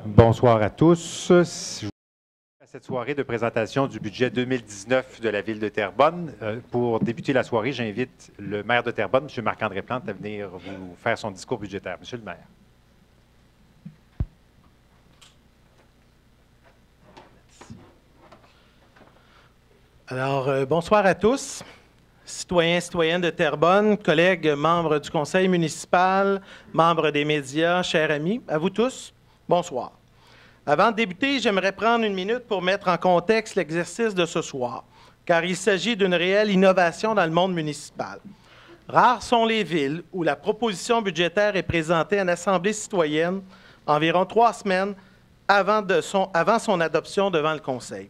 Bonsoir à tous. À cette soirée de présentation du budget 2019 de la Ville de Terrebonne. Pour débuter la soirée, j'invite le maire de Terrebonne, M. Marc-André Plante, à venir vous faire son discours budgétaire. Monsieur le maire. Alors, bonsoir à tous, citoyens, citoyennes de Terrebonne, collègues, membres du conseil municipal, membres des médias, chers amis, à vous tous, bonsoir. Avant de débuter, j'aimerais prendre une minute pour mettre en contexte l'exercice de ce soir, car il s'agit d'une réelle innovation dans le monde municipal. Rares sont les villes où la proposition budgétaire est présentée en assemblée citoyenne environ 3 semaines avant son adoption devant le conseil.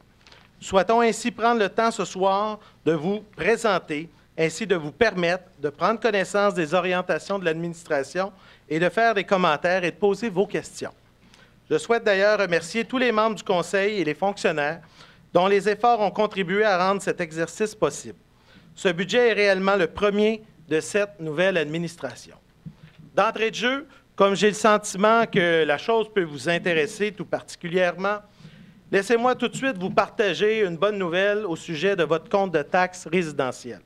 Souhaitons ainsi prendre le temps ce soir de vous présenter, ainsi de vous permettre de prendre connaissance des orientations de l'administration et de faire des commentaires et de poser vos questions. Je souhaite d'ailleurs remercier tous les membres du conseil et les fonctionnaires dont les efforts ont contribué à rendre cet exercice possible. Ce budget est réellement le premier de cette nouvelle administration. D'entrée de jeu, comme j'ai le sentiment que la chose peut vous intéresser tout particulièrement, laissez-moi tout de suite vous partager une bonne nouvelle au sujet de votre compte de taxes résidentiel.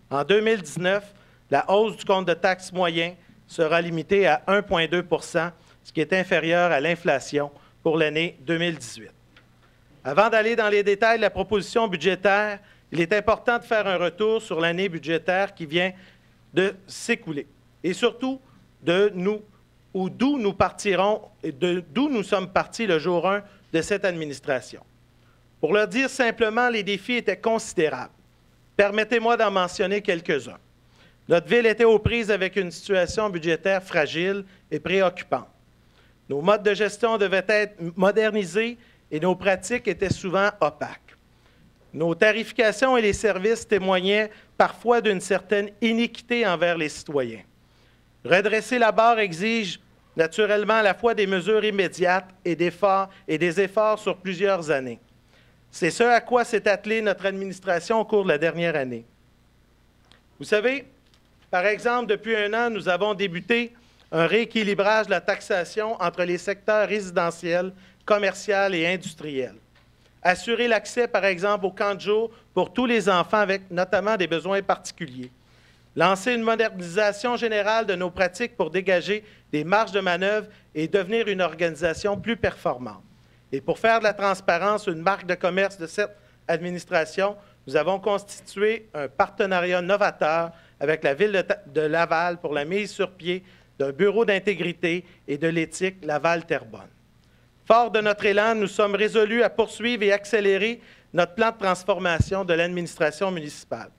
En 2019, la hausse du compte de taxes moyen sera limitée à 1,2 %, ce qui est inférieur à l'inflation pour l'année 2018. Avant d'aller dans les détails de la proposition budgétaire, il est important de faire un retour sur l'année budgétaire qui vient de s'écouler et surtout d'où nous sommes partis le jour 1 de cette administration. Pour le dire simplement, les défis étaient considérables. Permettez-moi d'en mentionner quelques-uns. Notre ville était aux prises avec une situation budgétaire fragile et préoccupante. Nos modes de gestion devaient être modernisés et nos pratiques étaient souvent opaques. Nos tarifications et les services témoignaient parfois d'une certaine iniquité envers les citoyens. Redresser la barre exige naturellement à la fois des mesures immédiates et des efforts sur plusieurs années. C'est ce à quoi s'est attelée notre administration au cours de la dernière année. Vous savez, par exemple, depuis 1 an, nous avons débuté un rééquilibrage de la taxation entre les secteurs résidentiels, commercial et industriel. Assurer l'accès, par exemple, au camp de jour pour tous les enfants avec notamment des besoins particuliers. Lancer une modernisation générale de nos pratiques pour dégager des marges de manœuvre et devenir une organisation plus performante. Et pour faire de la transparence une marque de commerce de cette administration, nous avons constitué un partenariat novateur avec la Ville de Laval pour la mise sur pied d'un bureau d'intégrité et de l'éthique Laval-Terrebonne. Fort de notre élan, nous sommes résolus à poursuivre et accélérer notre plan de transformation de l'administration municipale.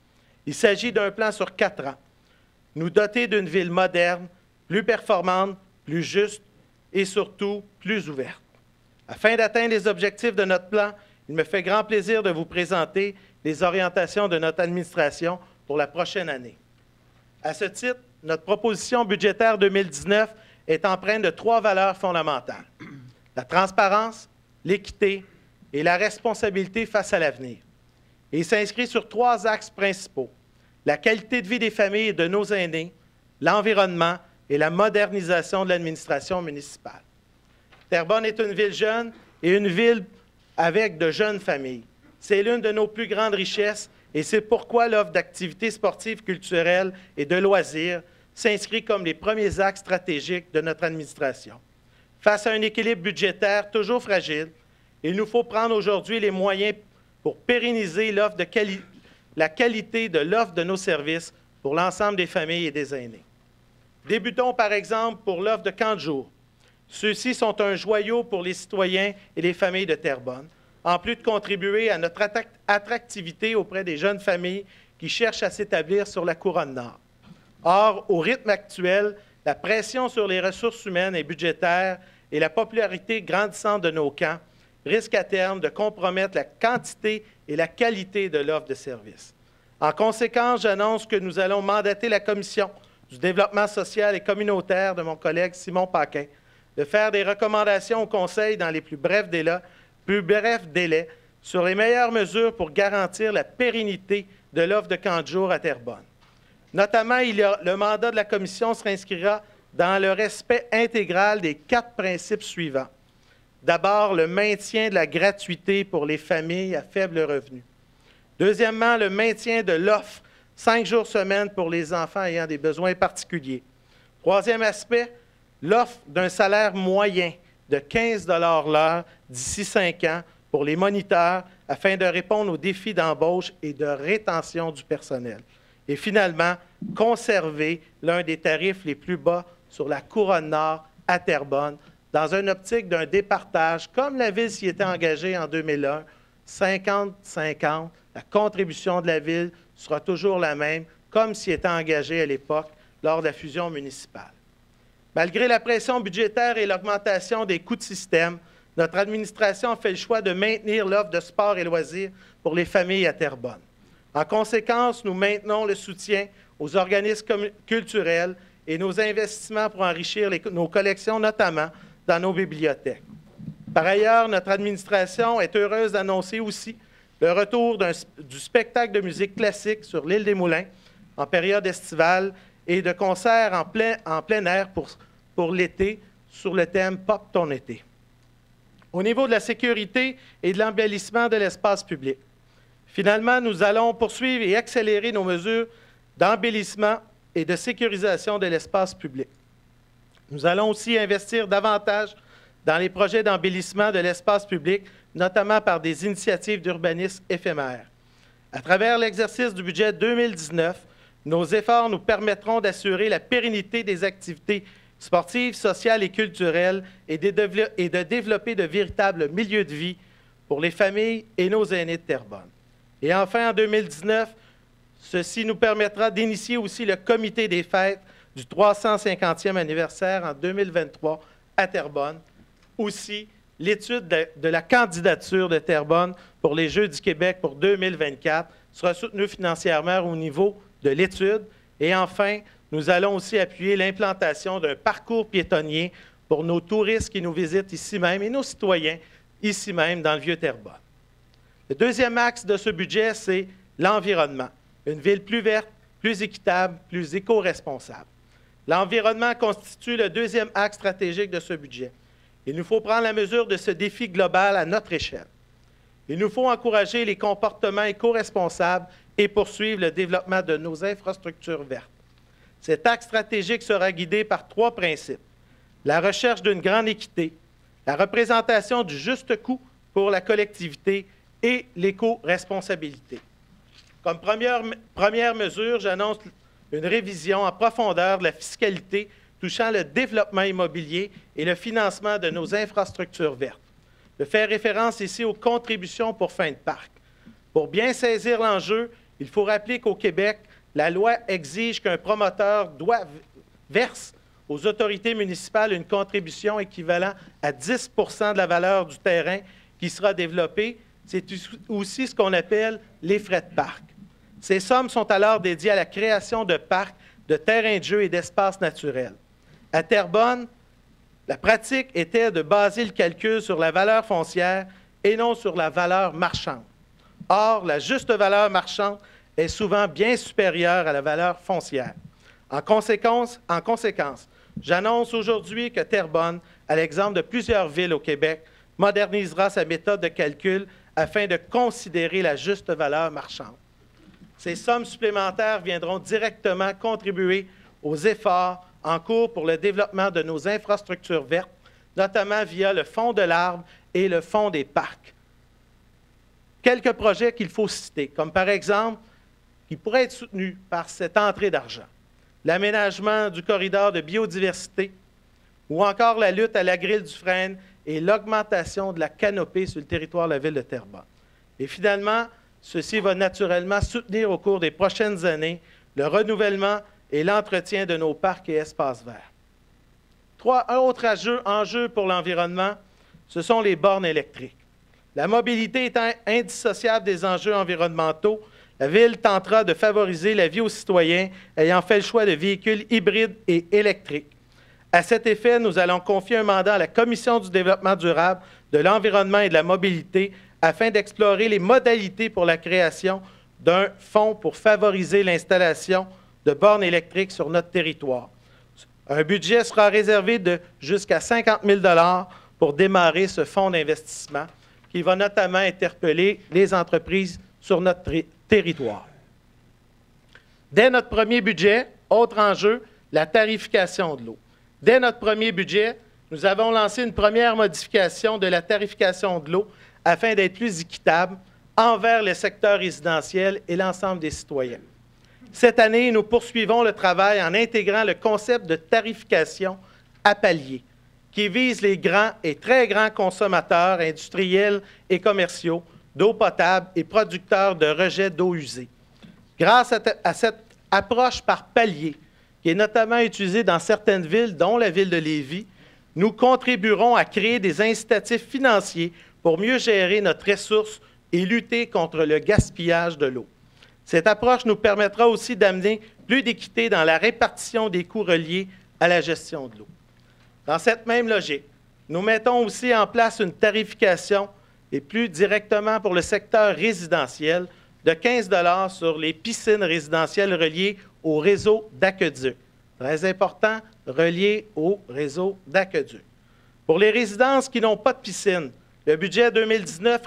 Il s'agit d'un plan sur 4 ans. Nous doter d'une ville moderne, plus performante, plus juste et surtout plus ouverte. Afin d'atteindre les objectifs de notre plan, il me fait grand plaisir de vous présenter les orientations de notre administration pour la prochaine année. À ce titre, notre proposition budgétaire 2019 est empreinte de 3 valeurs fondamentales: la transparence, l'équité et la responsabilité face à l'avenir. Et il s'inscrit sur 3 axes principaux: la qualité de vie des familles et de nos aînés, l'environnement et la modernisation de l'administration municipale. Terrebonne est une ville jeune et une ville avec de jeunes familles. C'est l'une de nos plus grandes richesses et c'est pourquoi l'offre d'activités sportives, culturelles et de loisirs s'inscrit comme les premiers axes stratégiques de notre administration. Face à un équilibre budgétaire toujours fragile, il nous faut prendre aujourd'hui les moyens pour pérenniser la qualité de l'offre de nos services pour l'ensemble des familles et des aînés. Débutons par exemple pour l'offre de camps de jour. Ceux-ci sont un joyau pour les citoyens et les familles de Terrebonne, en plus de contribuer à notre attractivité auprès des jeunes familles qui cherchent à s'établir sur la couronne nord. Or, au rythme actuel, la pression sur les ressources humaines et budgétaires et la popularité grandissante de nos camps risquent à terme de compromettre la quantité et la qualité de l'offre de services. En conséquence, j'annonce que nous allons mandater la Commission du développement social et communautaire de mon collègue Simon Paquin de faire des recommandations au Conseil dans les plus brefs délais sur les meilleures mesures pour garantir la pérennité de l'offre de camp de jour à Terrebonne. Notamment, le mandat de la Commission s'inscrira dans le respect intégral des 4 principes suivants: D'abord, le maintien de la gratuité pour les familles à faible revenu. Deuxièmement, le maintien de l'offre 5 jours semaine pour les enfants ayant des besoins particuliers. Troisième aspect, l'offre d'un salaire moyen de 15 $ l'heure d'ici 5 ans pour les moniteurs afin de répondre aux défis d'embauche et de rétention du personnel. Et finalement, conserver l'un des tarifs les plus bas sur la couronne nord à Terrebonne dans une optique d'un départage, comme la Ville s'y était engagée en 2001, 50-50, la contribution de la Ville sera toujours la même, comme s'y était engagée à l'époque lors de la fusion municipale. Malgré la pression budgétaire et l'augmentation des coûts de système, notre administration a fait le choix de maintenir l'offre de sport et loisirs pour les familles à Terrebonne. En conséquence, nous maintenons le soutien aux organismes culturels et nos investissements pour enrichir nos collections, notamment dans nos bibliothèques. Par ailleurs, notre administration est heureuse d'annoncer aussi le retour du spectacle de musique classique sur l'île des Moulins en période estivale et de concerts en plein air pour l'été sur le thème « Pop ton été ». Au niveau de la sécurité et de l'embellissement de l'espace public, finalement, nous allons poursuivre et accélérer nos mesures d'embellissement et de sécurisation de l'espace public. Nous allons aussi investir davantage dans les projets d'embellissement de l'espace public, notamment par des initiatives d'urbanisme éphémères. À travers l'exercice du budget 2019, nos efforts nous permettront d'assurer la pérennité des activités sportives, sociales et culturelles et de développer de véritables milieux de vie pour les familles et nos aînés de Terrebonne. Et enfin, en 2019, ceci nous permettra d'initier aussi le comité des fêtes du 350e anniversaire en 2023 à Terrebonne. Aussi, l'étude de la candidature de Terrebonne pour les Jeux du Québec pour 2024 sera soutenue financièrement au niveau de l'étude. Et enfin, nous allons aussi appuyer l'implantation d'un parcours piétonnier pour nos touristes qui nous visitent ici même et nos citoyens ici même dans le Vieux-Terrebonne. Le deuxième axe de ce budget, c'est l'environnement. Une ville plus verte, plus équitable, plus éco-responsable. L'environnement constitue le deuxième axe stratégique de ce budget. Il nous faut prendre la mesure de ce défi global à notre échelle. Il nous faut encourager les comportements éco-responsables et poursuivre le développement de nos infrastructures vertes. Cet axe stratégique sera guidé par 3 principes. La recherche d'une grande équité, la représentation du juste coût pour la collectivité et l'éco-responsabilité. Comme première mesure, j'annonce une révision en profondeur de la fiscalité touchant le développement immobilier et le financement de nos infrastructures vertes. Je fais référence ici aux contributions pour fin de parc. Pour bien saisir l'enjeu, il faut rappeler qu'au Québec, la loi exige qu'un promoteur verse aux autorités municipales une contribution équivalente à 10 % de la valeur du terrain qui sera développé. C'est aussi ce qu'on appelle les frais de parc. Ces sommes sont alors dédiées à la création de parcs, de terrains de jeu et d'espaces naturels. À Terrebonne, la pratique était de baser le calcul sur la valeur foncière et non sur la valeur marchande. Or, la juste valeur marchande est souvent bien supérieure à la valeur foncière. En conséquence, j'annonce aujourd'hui que Terrebonne, à l'exemple de plusieurs villes au Québec, modernisera sa méthode de calcul afin de considérer la juste valeur marchande. Ces sommes supplémentaires viendront directement contribuer aux efforts en cours pour le développement de nos infrastructures vertes, notamment via le Fonds de l'arbre et le Fonds des parcs. Quelques projets qu'il faut citer, comme par exemple, qui pourraient être soutenus par cette entrée d'argent. L'aménagement du corridor de biodiversité ou encore la lutte à la grille du frêne et l'augmentation de la canopée sur le territoire de la ville de Terrebonne. Et finalement, ceci va naturellement soutenir au cours des prochaines années le renouvellement et l'entretien de nos parcs et espaces verts. Un autre enjeu pour l'environnement, ce sont les bornes électriques. La mobilité étant indissociable des enjeux environnementaux, la Ville tentera de favoriser la vie aux citoyens ayant fait le choix de véhicules hybrides et électriques. À cet effet, nous allons confier un mandat à la Commission du développement durable, de l'environnement et de la mobilité afin d'explorer les modalités pour la création d'un fonds pour favoriser l'installation de bornes électriques sur notre territoire. Un budget sera réservé de jusqu'à 50 000 $ pour démarrer ce fonds d'investissement qui va notamment interpeller les entreprises sur notre territoire. Dès notre premier budget, autre enjeu, la tarification de l'eau. Dès notre premier budget, nous avons lancé une première modification de la tarification de l'eau afin d'être plus équitable envers le secteur résidentiel et l'ensemble des citoyens. Cette année, nous poursuivons le travail en intégrant le concept de tarification à palier, qui vise les grands et très grands consommateurs industriels et commerciaux d'eau potable et producteurs de rejets d'eau usée. Grâce à cette approche par palier, qui est notamment utilisée dans certaines villes, dont la ville de Lévis, nous contribuerons à créer des incitatifs financiers pour mieux gérer notre ressource et lutter contre le gaspillage de l'eau. Cette approche nous permettra aussi d'amener plus d'équité dans la répartition des coûts reliés à la gestion de l'eau. Dans cette même logique, nous mettons aussi en place une tarification, et plus directement pour le secteur résidentiel, de 15 $ sur les piscines résidentielles reliées au réseau d'aqueduc. Très important, reliées au réseau d'aqueduc. Pour les résidences qui n'ont pas de piscine, le budget 2019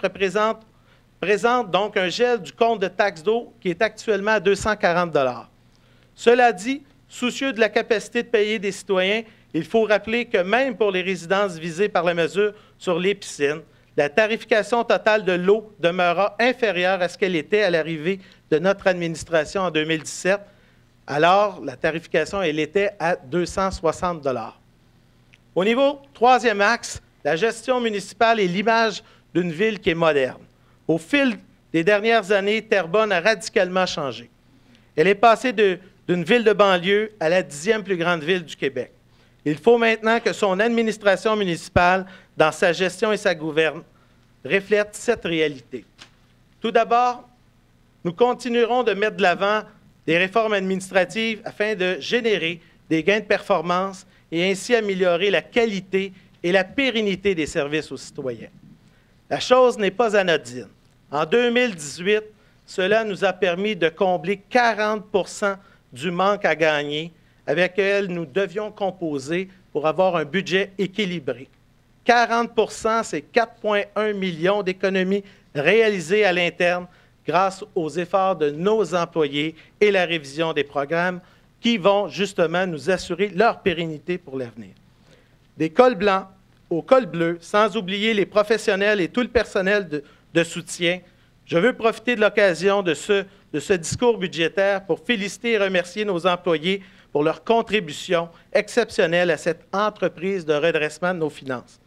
présente donc un gel du compte de taxe d'eau qui est actuellement à 240 $. Cela dit, soucieux de la capacité de payer des citoyens, il faut rappeler que même pour les résidences visées par la mesure sur les piscines, la tarification totale de l'eau demeurera inférieure à ce qu'elle était à l'arrivée de notre administration en 2017. Alors, la tarification, elle était à 260 $. Au niveau troisième axe, la gestion municipale et l'image d'une ville qui est moderne. Au fil des dernières années, Terrebonne a radicalement changé. Elle est passée d'une ville de banlieue à la 10e plus grande ville du Québec. Il faut maintenant que son administration municipale, dans sa gestion et sa gouverne, reflète cette réalité. Tout d'abord, nous continuerons de mettre de l'avant des réformes administratives afin de générer des gains de performance et ainsi améliorer la qualité et la pérennité des services aux citoyens. La chose n'est pas anodine. En 2018, cela nous a permis de combler 40 % du manque à gagner avec lequel nous devions composer pour avoir un budget équilibré. 40 %, c'est 4,1 millions d'économies réalisées à l'interne grâce aux efforts de nos employés et la révision des programmes qui vont justement nous assurer leur pérennité pour l'avenir. Des cols blancs aux cols bleus, sans oublier les professionnels et tout le personnel de soutien, je veux profiter de l'occasion de ce discours budgétaire pour féliciter et remercier nos employés pour leur contribution exceptionnelle à cette entreprise de redressement de nos finances.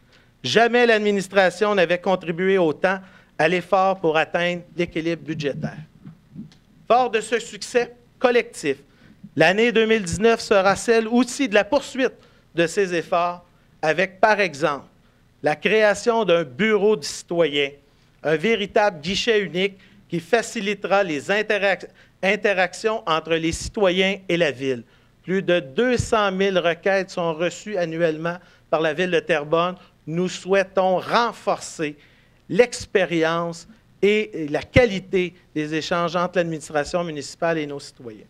Jamais l'administration n'avait contribué autant à l'effort pour atteindre l'équilibre budgétaire. Fort de ce succès collectif, l'année 2019 sera celle aussi de la poursuite de ces efforts avec, par exemple, la création d'un bureau du citoyen, un véritable guichet unique qui facilitera les interactions entre les citoyens et la Ville. Plus de 200 000 requêtes sont reçues annuellement par la Ville de Terrebonne. Nous souhaitons renforcer l'expérience et la qualité des échanges entre l'administration municipale et nos citoyens.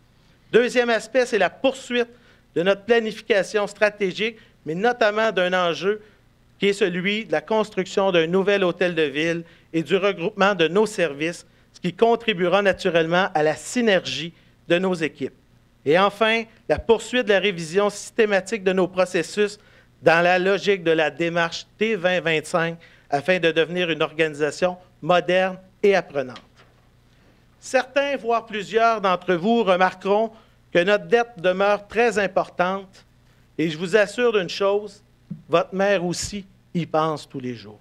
Deuxième aspect, c'est la poursuite de notre planification stratégique, mais notamment d'un enjeu qui est celui de la construction d'un nouvel hôtel de ville et du regroupement de nos services, ce qui contribuera naturellement à la synergie de nos équipes. Et enfin, la poursuite de la révision systématique de nos processus dans la logique de la démarche T2025 afin de devenir une organisation moderne et apprenante. Certains, voire plusieurs d'entre vous, remarqueront que notre dette demeure très importante et je vous assure d'une chose, votre maire aussi y pense tous les jours.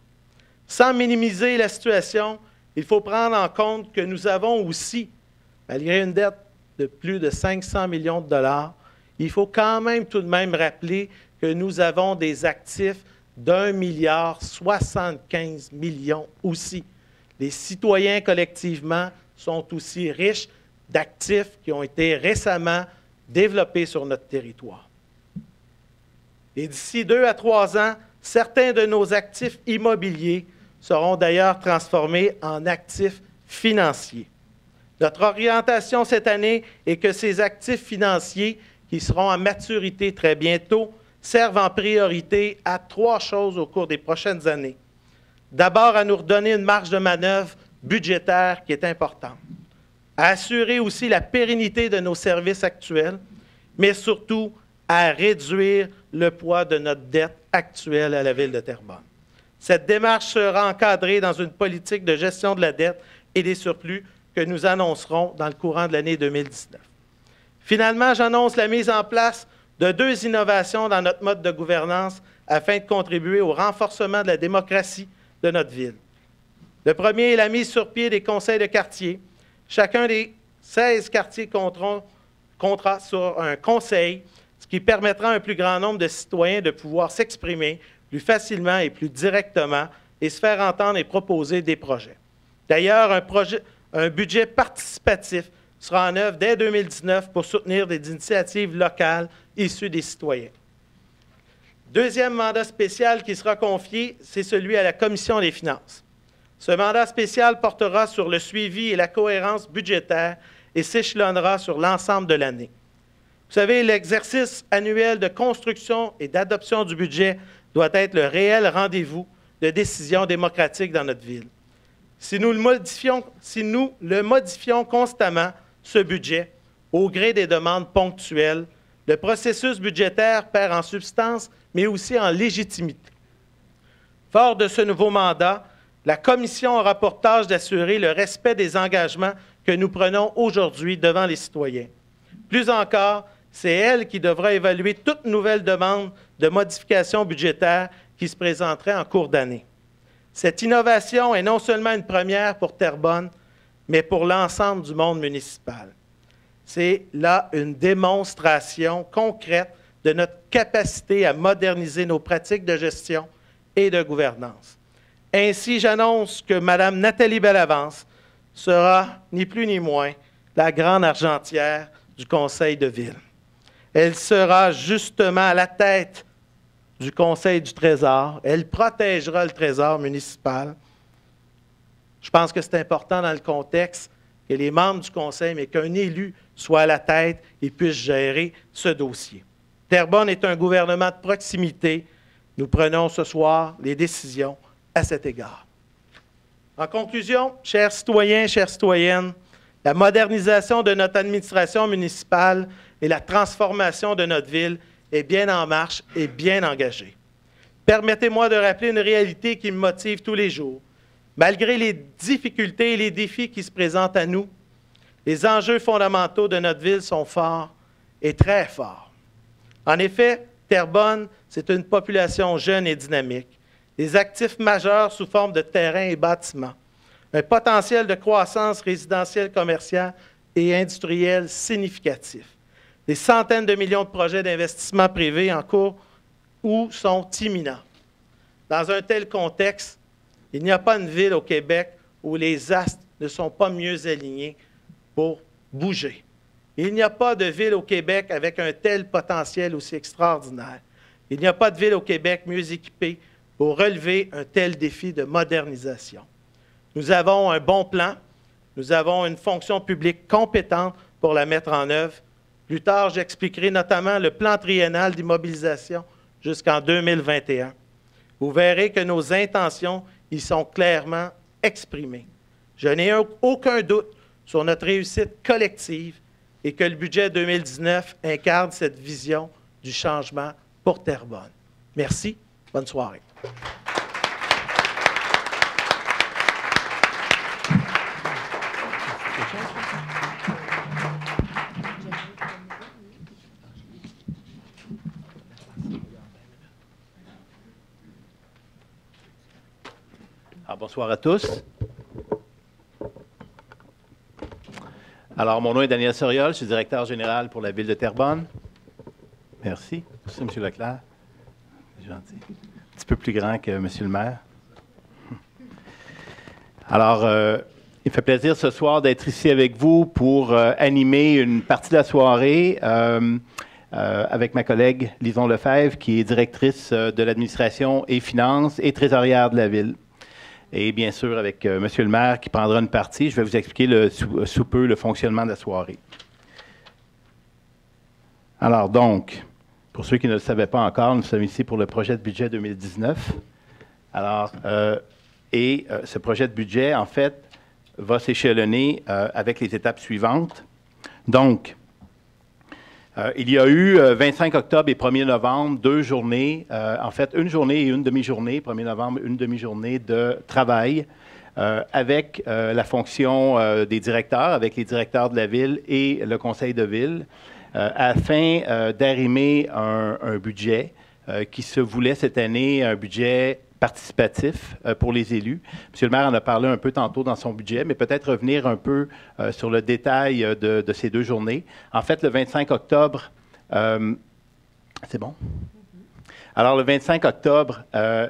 Sans minimiser la situation, il faut prendre en compte que nous avons aussi, malgré une dette de plus de 500 millions de dollars, il faut quand même tout de même rappeler que nous avons des actifs d'1,75 milliard aussi. Les citoyens collectivement sont aussi riches d'actifs qui ont été récemment développés sur notre territoire. Et d'ici 2 à 3 ans, certains de nos actifs immobiliers seront d'ailleurs transformés en actifs financiers. Notre orientation cette année est que ces actifs financiers, qui seront à maturité très bientôt, servent en priorité à 3 choses au cours des prochaines années. D'abord, à nous redonner une marge de manœuvre budgétaire qui est importante, à assurer aussi la pérennité de nos services actuels, mais surtout à réduire le poids de notre dette actuelle à la Ville de Terrebonne. Cette démarche sera encadrée dans une politique de gestion de la dette et des surplus que nous annoncerons dans le courant de l'année 2019. Finalement, j'annonce la mise en place de 2 innovations dans notre mode de gouvernance afin de contribuer au renforcement de la démocratie de notre ville. Le premier est la mise sur pied des conseils de quartier. Chacun des 16 quartiers comptera sur un conseil, ce qui permettra à un plus grand nombre de citoyens de pouvoir s'exprimer plus facilement et plus directement et se faire entendre et proposer des projets. D'ailleurs, un budget participatif sera en œuvre dès 2019 pour soutenir des initiatives locales issues des citoyens. Deuxième mandat spécial qui sera confié, c'est celui à la Commission des finances. Ce mandat spécial portera sur le suivi et la cohérence budgétaire et s'échelonnera sur l'ensemble de l'année. Vous savez, l'exercice annuel de construction et d'adoption du budget doit être le réel rendez-vous de décision démocratique dans notre ville. Si nous le modifions constamment, ce budget, au gré des demandes ponctuelles, le processus budgétaire perd en substance, mais aussi en légitimité. Fort de ce nouveau mandat, la Commission aura pour tâche d'assurer le respect des engagements que nous prenons aujourd'hui devant les citoyens. Plus encore, c'est elle qui devra évaluer toute nouvelle demande de modification budgétaire qui se présenterait en cours d'année. Cette innovation est non seulement une première pour Terrebonne, mais pour l'ensemble du monde municipal. C'est là une démonstration concrète de notre capacité à moderniser nos pratiques de gestion et de gouvernance. Ainsi, j'annonce que Mme Nathalie Bellavance sera, ni plus ni moins, la grande argentière du Conseil de ville. Elle sera justement à la tête du Conseil du Trésor. Elle protégera le Trésor municipal. Je pense que c'est important dans le contexte que les membres du Conseil, mais qu'un élu soit à la tête et puisse gérer ce dossier. Terrebonne est un gouvernement de proximité. Nous prenons ce soir les décisions à cet égard. En conclusion, chers citoyens, chères citoyennes, la modernisation de notre administration municipale et la transformation de notre ville est bien en marche et bien engagée. Permettez-moi de rappeler une réalité qui me motive tous les jours. Malgré les difficultés et les défis qui se présentent à nous, les enjeux fondamentaux de notre ville sont forts et très forts. En effet, Terrebonne, c'est une population jeune et dynamique, des actifs majeurs sous forme de terrains et bâtiments, un potentiel de croissance résidentielle, commerciale et industrielle significatif, des centaines de millions de projets d'investissement privés en cours ou sont imminents. Dans un tel contexte, il n'y a pas une ville au Québec où les astres ne sont pas mieux alignés pour bouger. Il n'y a pas de ville au Québec avec un tel potentiel aussi extraordinaire. Il n'y a pas de ville au Québec mieux équipée pour relever un tel défi de modernisation. Nous avons un bon plan, nous avons une fonction publique compétente pour la mettre en œuvre. Plus tard, j'expliquerai notamment le plan triennal d'immobilisation jusqu'en 2021. Vous verrez que nos intentions y sont clairement exprimées. Je n'ai aucun doute sur notre réussite collective et que le budget 2019 incarne cette vision du changement pour Terrebonne. Merci. Bonne soirée. Bonsoir à tous. Alors, mon nom est Daniel Soriol, je suis directeur général pour la Ville de Terrebonne. Merci. Merci, M. Leclerc. C'est gentil. Un petit peu plus grand que M. le maire. Alors, il me fait plaisir ce soir d'être ici avec vous pour animer une partie de la soirée avec ma collègue Lison Lefebvre, qui est directrice de l'administration et finances et trésorière de la Ville. Et bien sûr, avec M. le maire qui prendra une partie, je vais vous expliquer sous peu le fonctionnement de la soirée. Alors donc, Pour ceux qui ne le savaient pas encore, nous sommes ici pour le projet de budget 2019. Alors, ce projet de budget, en fait, va s'échelonner avec les étapes suivantes. Donc, il y a eu 25 octobre et 1er novembre, 2 journées, en fait, une journée et une demi-journée, 1er novembre, une demi-journée de travail avec la fonction des directeurs, avec les directeurs de la ville et le conseil de ville, afin d'arrimer un budget qui se voulait cette année un budget participatif pour les élus. M. le maire en a parlé un peu tantôt dans son budget, mais peut-être revenir un peu sur le détail de ces 2 journées. En fait, le 25 octobre, c'est bon? Alors, le 25 octobre,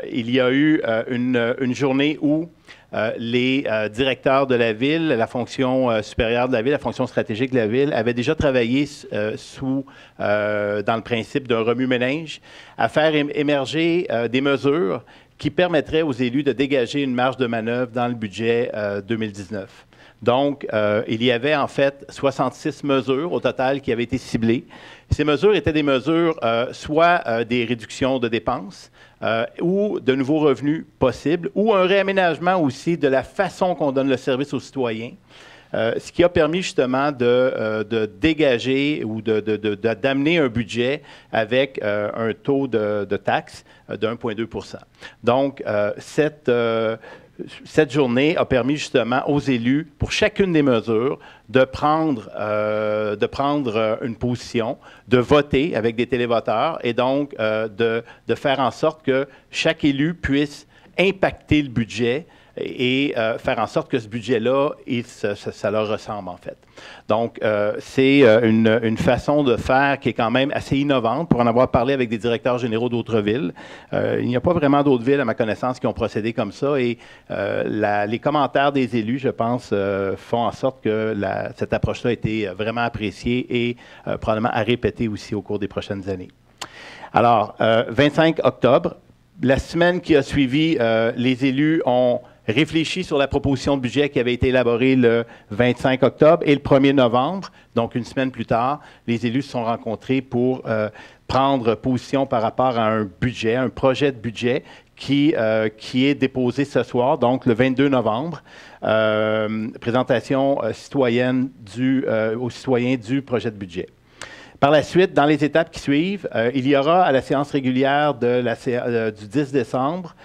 il y a eu une journée où les directeurs de la ville, la fonction supérieure de la ville, la fonction stratégique de la ville, avaient déjà travaillé dans le principe d'un remue-ménage à faire émerger des mesures qui permettrait aux élus de dégager une marge de manœuvre dans le budget 2019. Donc, il y avait en fait 66 mesures au total qui avaient été ciblées. Ces mesures étaient des mesures soit des réductions de dépenses ou de nouveaux revenus possibles, ou un réaménagement aussi de la façon qu'on donne le service aux citoyens. Ce qui a permis justement de dégager ou d'amener un budget avec un taux de taxe de 1,2 %. Donc, cette journée a permis justement aux élus, pour chacune des mesures, de prendre une position, de voter avec des télévoteurs et donc de faire en sorte que chaque élu puisse impacter le budget et faire en sorte que ce budget-là, ça leur ressemble, en fait. Donc, c'est une façon de faire qui est quand même assez innovante pour en avoir parlé avec des directeurs généraux d'autres villes. Il n'y a pas vraiment d'autres villes, à ma connaissance, qui ont procédé comme ça et les commentaires des élus, je pense, font en sorte que cette approche-là a été vraiment appréciée et probablement à répéter aussi au cours des prochaines années. Alors, 25 octobre, la semaine qui a suivi, les élus ont réfléchi sur la proposition de budget qui avait été élaborée le 25 octobre et le 1er novembre, donc une semaine plus tard, les élus se sont rencontrés pour prendre position par rapport à un budget, un projet de budget qui est déposé ce soir, donc le 22 novembre, présentation citoyenne aux citoyens du projet de budget. Par la suite, dans les étapes qui suivent, il y aura à la séance régulière du 10 décembre,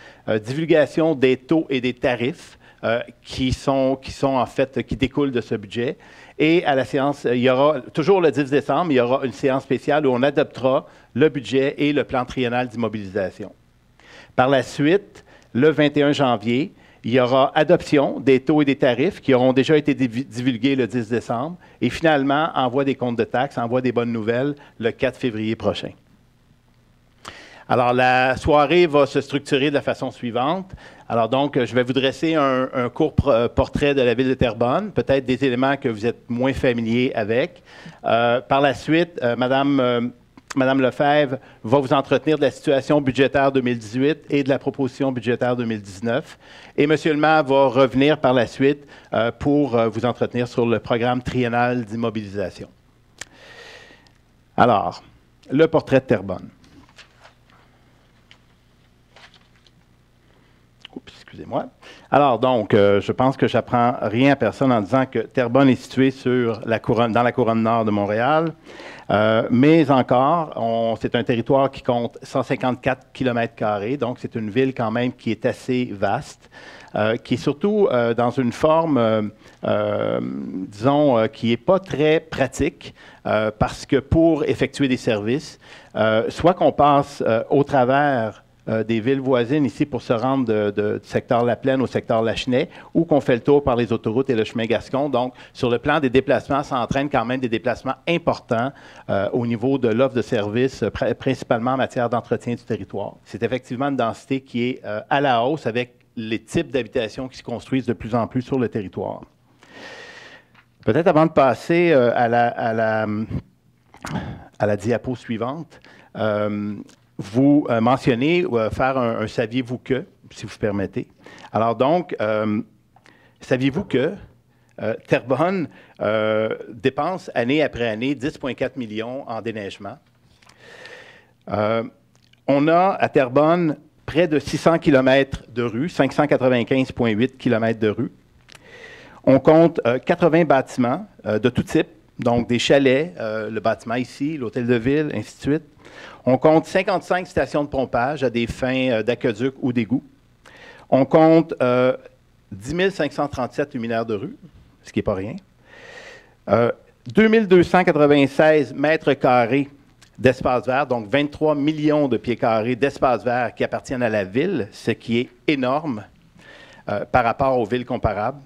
divulgation des taux et des tarifs qui découlent de ce budget. Et à la séance, il y aura toujours le 10 décembre, il y aura une séance spéciale où on adoptera le budget et le plan triennal d'immobilisation. Par la suite, le 21 janvier, il y aura adoption des taux et des tarifs qui auront déjà été divulgués le 10 décembre et finalement, envoi des comptes de taxes, envoi des bonnes nouvelles le 4 février prochain. Alors, la soirée va se structurer de la façon suivante. Alors donc, je vais vous dresser un court portrait de la ville de Terrebonne, peut-être des éléments que vous êtes moins familiers avec. Par la suite, Madame Lefebvre va vous entretenir de la situation budgétaire 2018 et de la proposition budgétaire 2019. Et M. le maire va revenir par la suite pour vous entretenir sur le programme triennal d'immobilisation. Alors, le portrait de Terrebonne. Oups, excusez-moi. Alors, donc, je pense que j'apprends rien à personne en disant que Terrebonne est située dans la couronne nord de Montréal. Mais encore, c'est un territoire qui compte 154 km², donc c'est une ville quand même qui est assez vaste, qui est surtout dans une forme, disons, qui n'est pas très pratique, parce que pour effectuer des services, soit qu'on passe au travers des villes voisines ici pour se rendre du secteur La Plaine au secteur Lachenay, ou qu'on fait le tour par les autoroutes et le chemin Gascon. Donc, sur le plan des déplacements, ça entraîne quand même des déplacements importants au niveau de l'offre de services, principalement en matière d'entretien du territoire. C'est effectivement une densité qui est à la hausse avec les types d'habitations qui se construisent de plus en plus sur le territoire. Peut-être avant de passer à la diapo suivante, vous mentionnez faire un saviez-vous que, si vous permettez. Alors donc, saviez-vous que Terrebonne dépense année après année 10,4 millions en déneigement? On a à Terrebonne près de 600 km de rues, 595,8 km de rues. On compte 80 bâtiments de tout type, donc des chalets, le bâtiment ici, l'hôtel de ville, ainsi de suite. On compte 55 stations de pompage à des fins d'aqueduc ou d'égouts. On compte 10 537 luminaires de rue, ce qui n'est pas rien. 2296 mètres carrés d'espace vert, donc 23 millions de pieds carrés d'espace vert qui appartiennent à la ville, ce qui est énorme par rapport aux villes comparables.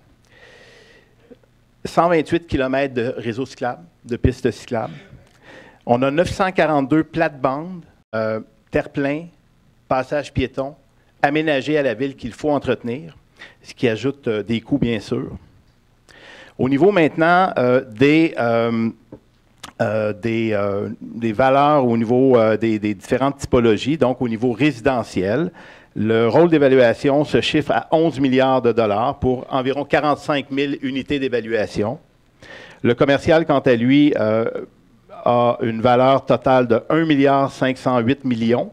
128 km de réseau cyclable, de pistes cyclables. On a 942 plates-bandes, terre-plein, passages piétons, aménagés à la ville qu'il faut entretenir, ce qui ajoute des coûts, bien sûr. Au niveau maintenant des valeurs, au niveau des différentes typologies, donc au niveau résidentiel, le rôle d'évaluation se chiffre à 11 milliards de dollars pour environ 45 000 unités d'évaluation. Le commercial, quant à lui, a une valeur totale de 1 508 millions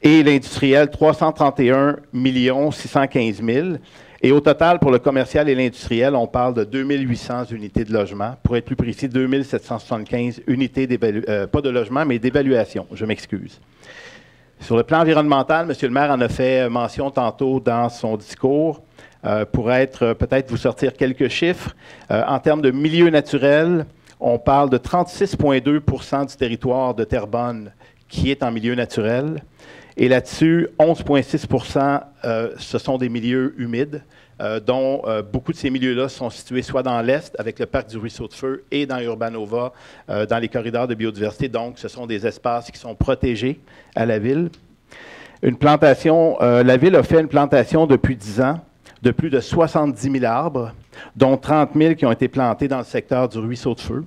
et l'industriel 331 615 000. Et au total, pour le commercial et l'industriel, on parle de 2 800 unités de logement. Pour être plus précis, 2 775 unités pas de logement, mais d'évaluation. Je m'excuse. Sur le plan environnemental, M. le maire en a fait mention tantôt dans son discours. Pour peut-être vous sortir quelques chiffres. En termes de milieu naturel, on parle de 36,2 du territoire de Terrebonne qui est en milieu naturel. Et là-dessus, 11,6 ce sont des milieux humides, dont beaucoup de ces milieux-là sont situés soit dans l'Est, avec le parc du Ruisseau de Feu, et dans Urbanova, dans les corridors de biodiversité. Donc, ce sont des espaces qui sont protégés à la ville. Une plantation, la ville a fait une plantation depuis 10 ans de plus de 70 000 arbres, dont 30 000 qui ont été plantés dans le secteur du Ruisseau de Feu.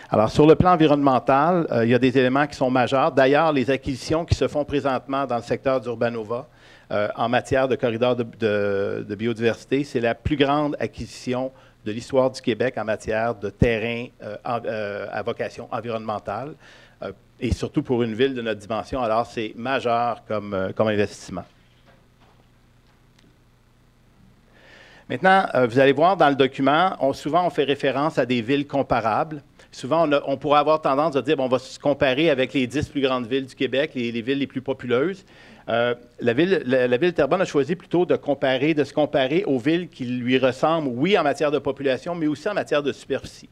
Alors, sur le plan environnemental, il y a des éléments qui sont majeurs. D'ailleurs, les acquisitions qui se font présentement dans le secteur d'Urbanova en matière de corridors de biodiversité, c'est la plus grande acquisition de l'histoire du Québec en matière de terrain à vocation environnementale, et surtout pour une ville de notre dimension. Alors, c'est majeur comme investissement. Maintenant, vous allez voir dans le document, souvent on fait référence à des villes comparables. Souvent, on pourrait avoir tendance à dire on va se comparer avec les 10 plus grandes villes du Québec, les villes les plus populeuses. La ville de Terrebonne a choisi plutôt de se comparer aux villes qui lui ressemblent, oui, en matière de population, mais aussi en matière de superficie.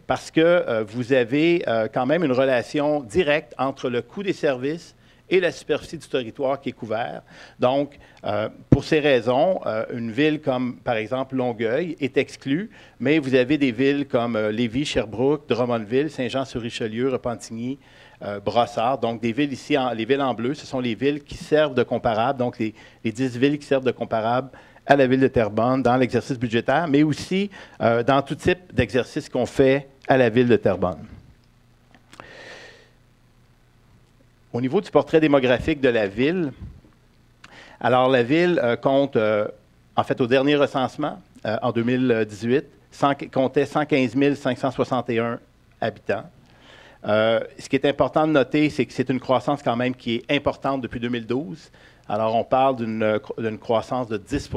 Parce que vous avez quand même une relation directe entre le coût des services et la superficie du territoire qui est couvert. Donc, pour ces raisons, une ville comme, par exemple, Longueuil est exclue, mais vous avez des villes comme Lévis, Sherbrooke, Drummondville, Saint-Jean-sur-Richelieu, Repentigny, Brossard. Donc, des villes ici, les villes en bleu, ce sont les villes qui servent de comparables, donc les 10 villes qui servent de comparables à la ville de Terrebonne dans l'exercice budgétaire, mais aussi dans tout type d'exercice qu'on fait à la ville de Terrebonne. Au niveau du portrait démographique de la ville, alors la ville compte, en fait, au dernier recensement, en 2018, comptait 115 561 habitants. Ce qui est important de noter, c'est que c'est une croissance quand même qui est importante depuis 2012. Alors, on parle d'une croissance de 10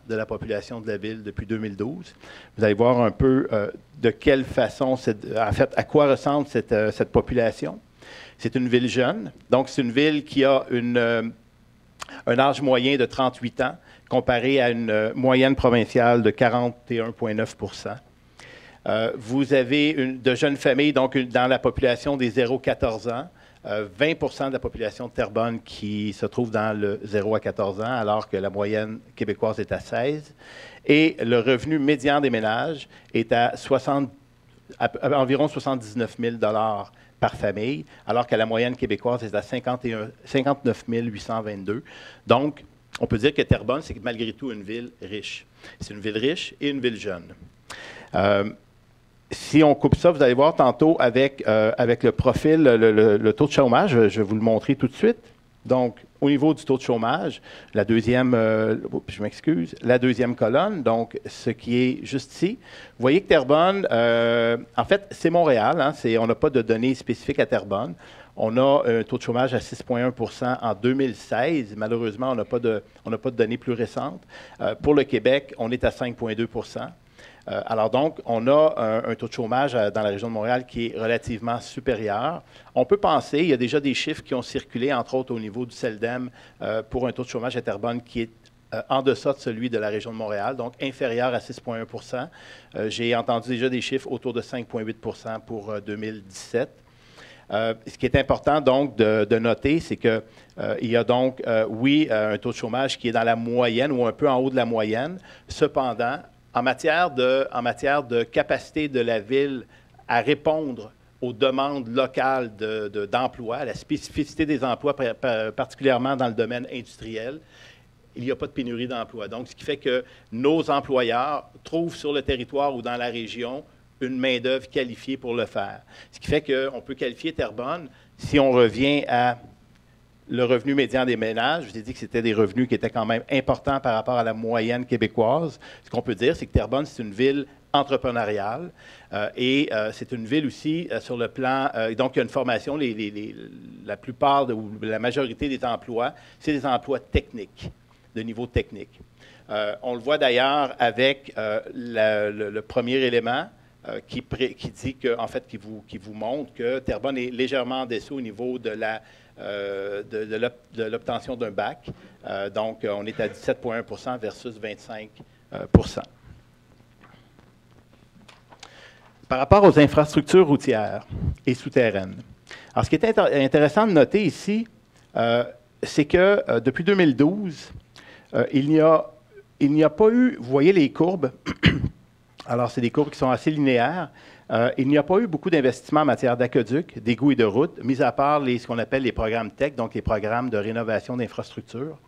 de la population de la ville depuis 2012. Vous allez voir un peu de quelle façon, en fait, à quoi ressemble cette population. C'est une ville jeune, donc c'est une ville qui a un âge moyen de 38 ans, comparé à une moyenne provinciale de 41,9 vous avez de jeunes familles, donc dans la population des 0-14 ans, 20 de la population de Terrebonne qui se trouve dans le 0 à 14 ans, alors que la moyenne québécoise est à 16. Et le revenu médian des ménages est à environ 79 000 par famille, alors que la moyenne québécoise est à 59 822. Donc, on peut dire que Terrebonne, c'est malgré tout une ville riche. C'est une ville riche et une ville jeune. Si on coupe ça, vous allez voir tantôt avec le profil, le taux de chômage, je vais vous le montrer tout de suite. Donc, au niveau du taux de chômage, la deuxième colonne, donc ce qui est juste ici. Vous voyez que Terrebonne, en fait, c'est Montréal. On n'a pas de données spécifiques à Terrebonne. On a un taux de chômage à 6,1 en 2016. Malheureusement, on n'a pas de données plus récentes. Pour le Québec, on est à 5,2 alors donc, on a un taux de chômage dans la région de Montréal qui est relativement supérieur. On peut penser, il y a déjà des chiffres qui ont circulé, entre autres au niveau du CELDEM, pour un taux de chômage à Terrebonne qui est en deçà de celui de la région de Montréal, donc inférieur à 6,1 J'ai entendu déjà des chiffres autour de 5,8 pour 2017. Ce qui est important donc de noter, c'est qu'il y a donc, oui, un taux de chômage qui est dans la moyenne ou un peu en haut de la moyenne. Cependant, en matière de capacité de la Ville à répondre aux demandes locales d'emploi, à la spécificité des emplois, particulièrement dans le domaine industriel, il n'y a pas de pénurie d'emplois. Donc, ce qui fait que nos employeurs trouvent sur le territoire ou dans la région une main-d'œuvre qualifiée pour le faire. Ce qui fait qu'on peut qualifier Terrebonne, si on revient à le revenu médian des ménages, je vous ai dit que c'était des revenus qui étaient quand même importants par rapport à la moyenne québécoise. Ce qu'on peut dire, c'est que Terrebonne, c'est une ville entrepreneuriale et c'est une ville aussi sur le plan... donc, il y a une formation, la plupart ou la majorité des emplois, c'est des emplois techniques, de niveau technique. On le voit d'ailleurs avec le premier élément qui dit que, en fait, qui vous montre que Terrebonne est légèrement en dessous au niveau de l'obtention d'un bac. Donc, on est à 17,1 versus 25 Par rapport aux infrastructures routières et souterraines. Alors, ce qui est intéressant de noter ici, c'est que depuis 2012, il n'y a pas eu, vous voyez les courbes, alors c'est des courbes qui sont assez linéaires, il n'y a pas eu beaucoup d'investissements en matière d'aqueducs, d'égouts et de routes, mis à part ce qu'on appelle les programmes TEC, donc les programmes de rénovation d'infrastructures.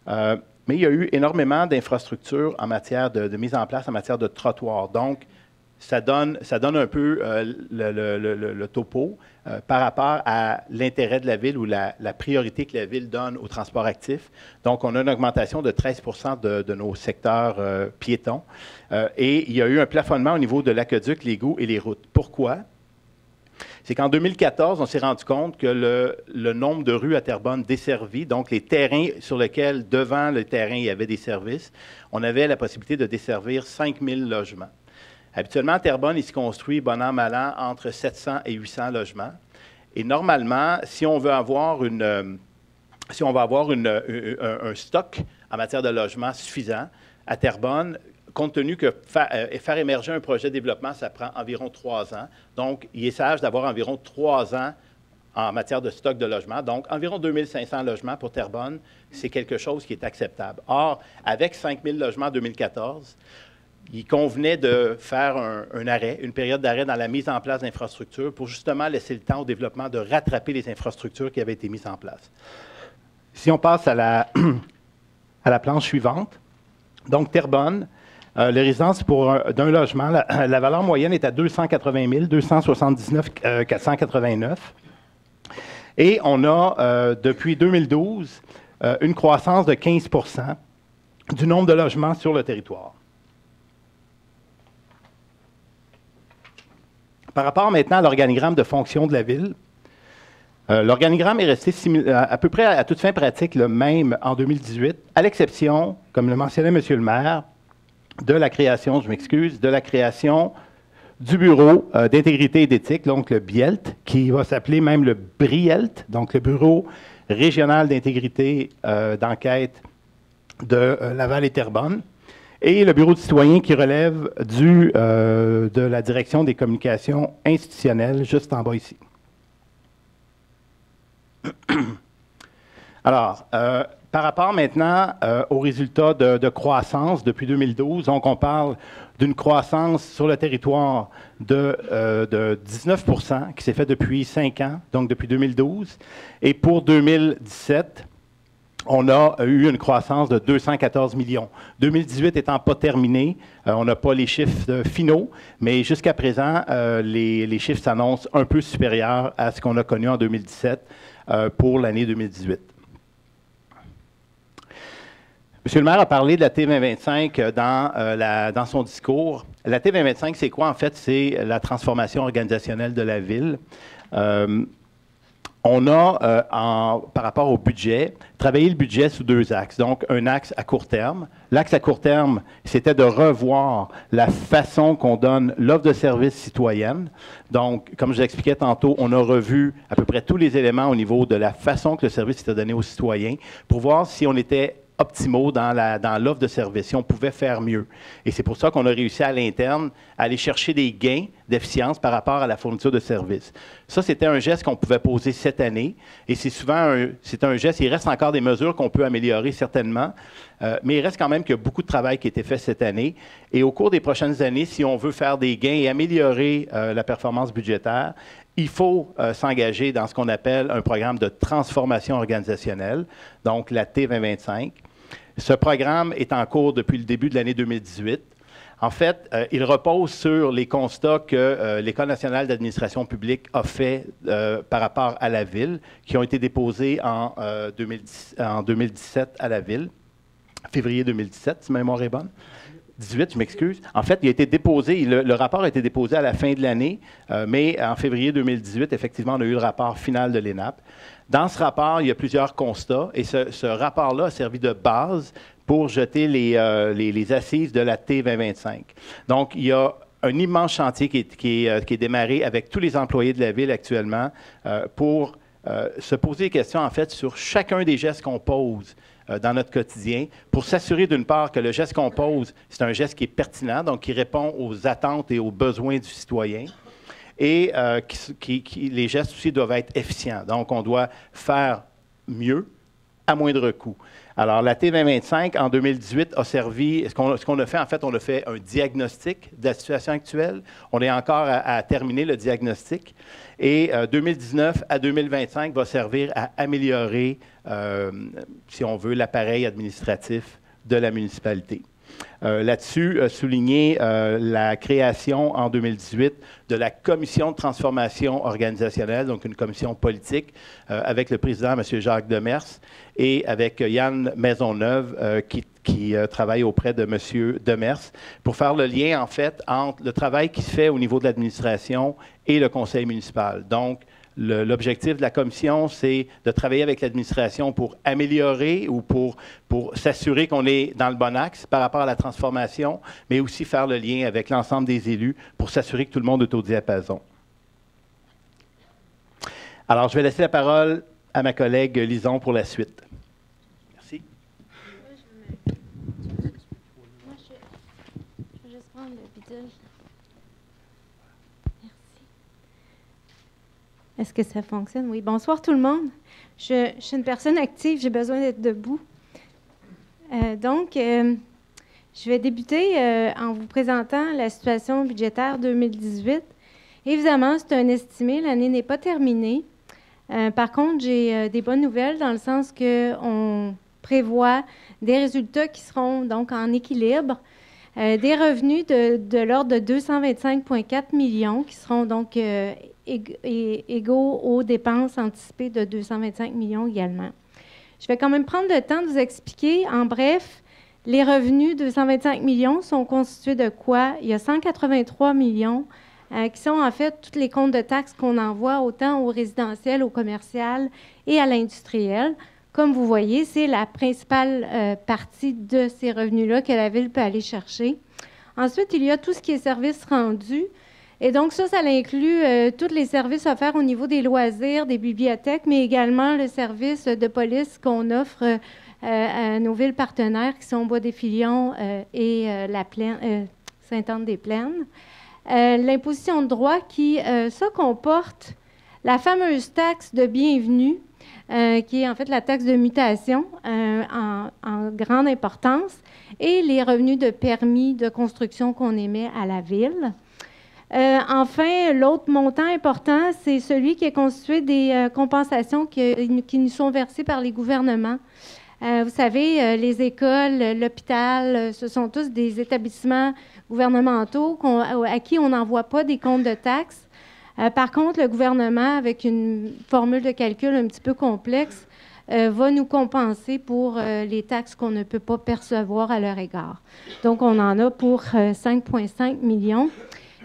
Mais il y a eu énormément d'infrastructures en matière de mise en place, en matière de trottoirs. Donc, ça donne un peu le topo par rapport à l'intérêt de la Ville ou la priorité que la Ville donne au transport actif. Donc, on a une augmentation de 13 de nos secteurs piétons. Et il y a eu un plafonnement au niveau de l'aqueduc, l'égout et les routes. Pourquoi? C'est qu'en 2014, on s'est rendu compte que le nombre de rues à Terrebonne desservies, donc les terrains sur lesquels, devant le terrain, il y avait des services, on avait la possibilité de desservir 5 000 logements. Habituellement, à Terrebonne, il se construit, bon an, mal an, entre 700 et 800 logements. Et normalement, si on veut avoir un stock en matière de logements suffisant à Terrebonne, compte tenu que faire émerger un projet de développement, ça prend environ 3 ans. Donc, il est sage d'avoir environ 3 ans en matière de stock de logements. Donc, environ 2500 logements pour Terrebonne, c'est quelque chose qui est acceptable. Or, avec 5000 logements en 2014, il convenait de faire un arrêt, une période d'arrêt dans la mise en place d'infrastructures pour justement laisser le temps au développement de rattraper les infrastructures qui avaient été mises en place. Si on passe à la planche suivante, donc Terrebonne, les résidences d'un logement, la valeur moyenne est à 280 000, 279 489. Et on a, depuis 2012, une croissance de 15 du nombre de logements sur le territoire. Par rapport maintenant à l'organigramme de fonction de la Ville, l'organigramme est resté à peu près à toute fin pratique le même en 2018, à l'exception, comme le mentionnait M. le maire, de la création du Bureau d'intégrité et d'éthique, donc le BIELT, qui va s'appeler même le BRIELT, donc le Bureau régional d'intégrité d'enquête de Laval et Terrebonne, et le Bureau du citoyen qui relève de la direction des communications institutionnelles, juste en bas ici. Alors, par rapport maintenant aux résultats de croissance depuis 2012, donc on parle d'une croissance sur le territoire de 19 qui s'est fait depuis 5 ans, donc depuis 2012. Et pour 2017, on a eu une croissance de 214 millions. 2018 étant pas terminé, on n'a pas les chiffres finaux, mais jusqu'à présent, les chiffres s'annoncent un peu supérieurs à ce qu'on a connu en 2017 pour l'année 2018. M. le maire a parlé de la T2025 dans son discours. La T2025, c'est quoi? En fait, c'est la transformation organisationnelle de la Ville. On a, par rapport au budget, travaillé le budget sous deux axes. Donc, un axe à court terme. L'axe à court terme, c'était de revoir la façon qu'on donne l'offre de services citoyenne. Donc, comme je l'expliquais tantôt, on a revu à peu près tous les éléments au niveau de la façon que le service était donné aux citoyens pour voir si on était optimaux dans l'offre de service, si on pouvait faire mieux. Et c'est pour ça qu'on a réussi à l'interne à aller chercher des gains d'efficience par rapport à la fourniture de services. Ça, c'était un geste qu'on pouvait poser cette année. Et c'est souvent un geste, il reste encore des mesures qu'on peut améliorer certainement, mais il reste quand même qu'il y a beaucoup de travail qui a été fait cette année. Et au cours des prochaines années, si on veut faire des gains et améliorer la performance budgétaire, il faut s'engager dans ce qu'on appelle un programme de transformation organisationnelle, donc la T2025. Ce programme est en cours depuis le début de l'année 2018. En fait, il repose sur les constats que l'École nationale d'administration publique a fait par rapport à la Ville, qui ont été déposés en 2017 à la Ville, février 2017, si ma mémoire est bonne. 18, je m'excuse. En fait, il a été déposé, le rapport a été déposé à la fin de l'année, mais en février 2018, effectivement, on a eu le rapport final de l'ENAP. Dans ce rapport, il y a plusieurs constats et ce rapport-là a servi de base pour jeter les assises de la T2025. Donc, il y a un immense chantier qui est démarré avec tous les employés de la Ville actuellement pour se poser des questions, en fait, sur chacun des gestes qu'on pose dans notre quotidien, pour s'assurer d'une part que le geste qu'on pose, c'est un geste qui est pertinent, donc qui répond aux attentes et aux besoins du citoyen, et les gestes aussi doivent être efficients. Donc, on doit faire mieux à moindre coût. Alors, la T2025, en 2018, a servi, ce qu'on a fait, en fait, on a fait un diagnostic de la situation actuelle. On est encore à terminer le diagnostic. Et 2019 à 2025 va servir à améliorer, si on veut, l'appareil administratif de la municipalité. Là-dessus, souligner la création en 2018 de la Commission de transformation organisationnelle, donc une commission politique, avec le président, M. Jacques Demers, et avec Yann Maisonneuve, qui travaille auprès de M. Demers, pour faire le lien, en fait, entre le travail qui se fait au niveau de l'administration et le conseil municipal. Donc, l'objectif de la commission, c'est de travailler avec l'administration pour améliorer ou pour s'assurer qu'on est dans le bon axe par rapport à la transformation, mais aussi faire le lien avec l'ensemble des élus pour s'assurer que tout le monde est au diapason. Alors, je vais laisser la parole à ma collègue Lison pour la suite. Merci. Moi, je vais juste prendre le bidule. Est-ce que ça fonctionne? Oui. Bonsoir tout le monde. Je suis une personne active, j'ai besoin d'être debout. Je vais débuter en vous présentant la situation budgétaire 2018. Évidemment, c'est un estimé, l'année n'est pas terminée. Par contre, j'ai des bonnes nouvelles dans le sens qu'on prévoit des résultats qui seront donc en équilibre. Des revenus de l'ordre de 225,4 millions qui seront donc égaux aux dépenses anticipées de 225 millions également. Je vais quand même prendre le temps de vous expliquer. En bref, les revenus de 225 millions sont constitués de quoi? Il y a 183 millions qui sont en fait tous les comptes de taxes qu'on envoie autant au résidentiel, au commercial et à l'industriel. Comme vous voyez, c'est la principale partie de ces revenus-là que la Ville peut aller chercher. Ensuite, il y a tout ce qui est services rendus. Et donc, ça inclut tous les services offerts au niveau des loisirs, des bibliothèques, mais également le service de police qu'on offre à nos villes partenaires qui sont Bois-des-Filions et Sainte-Anne-des-Plaines. L'imposition de droit qui, ça comporte la fameuse taxe de bienvenue, qui est en fait la taxe de mutation en grande importance, et les revenus de permis de construction qu'on émet à la Ville. Enfin, l'autre montant important, c'est celui qui est constitué des compensations qui nous sont versées par les gouvernements. Vous savez, les écoles, l'hôpital, ce sont tous des établissements gouvernementaux à qui on n'envoie pas des comptes de taxes. Par contre, le gouvernement, avec une formule de calcul un petit peu complexe, va nous compenser pour les taxes qu'on ne peut pas percevoir à leur égard. Donc, on en a pour 5,5 millions.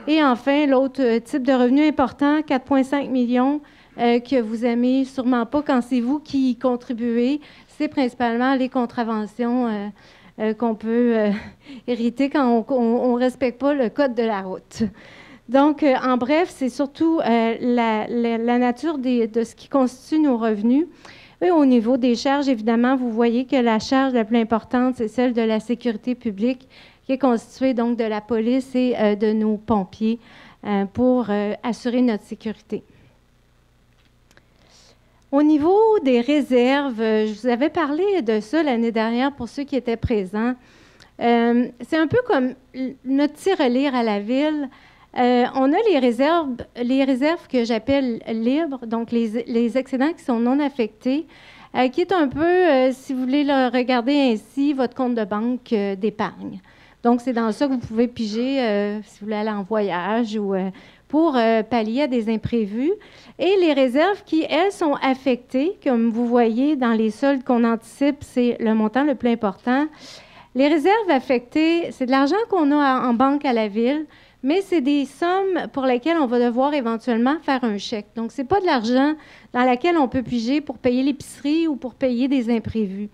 Et enfin, l'autre type de revenu important, 4,5 millions, que vous aimez sûrement pas quand c'est vous qui y contribuez. C'est principalement les contraventions qu'on peut hériter quand on ne respecte pas le code de la route. Donc, en bref, c'est surtout la nature de ce qui constitue nos revenus. Et au niveau des charges, évidemment, vous voyez que la charge la plus importante, c'est celle de la sécurité publique, qui est constituée donc de la police et de nos pompiers pour assurer notre sécurité. Au niveau des réserves, je vous avais parlé de ça l'année dernière pour ceux qui étaient présents. C'est un peu comme notre tirelire à la ville. On a les réserves que j'appelle libres, donc les excédents qui sont non affectés, qui est un peu, si vous voulez le regarder ainsi, votre compte de banque d'épargne. Donc, c'est dans ça que vous pouvez piger si vous voulez aller en voyage ou pour pallier à des imprévus. Et les réserves qui, elles, sont affectées, comme vous voyez dans les soldes qu'on anticipe, c'est le montant le plus important. Les réserves affectées, c'est de l'argent qu'on a en banque à la ville, mais c'est des sommes pour lesquelles on va devoir éventuellement faire un chèque. Donc, ce n'est pas de l'argent dans lequel on peut piger pour payer l'épicerie ou pour payer des imprévus.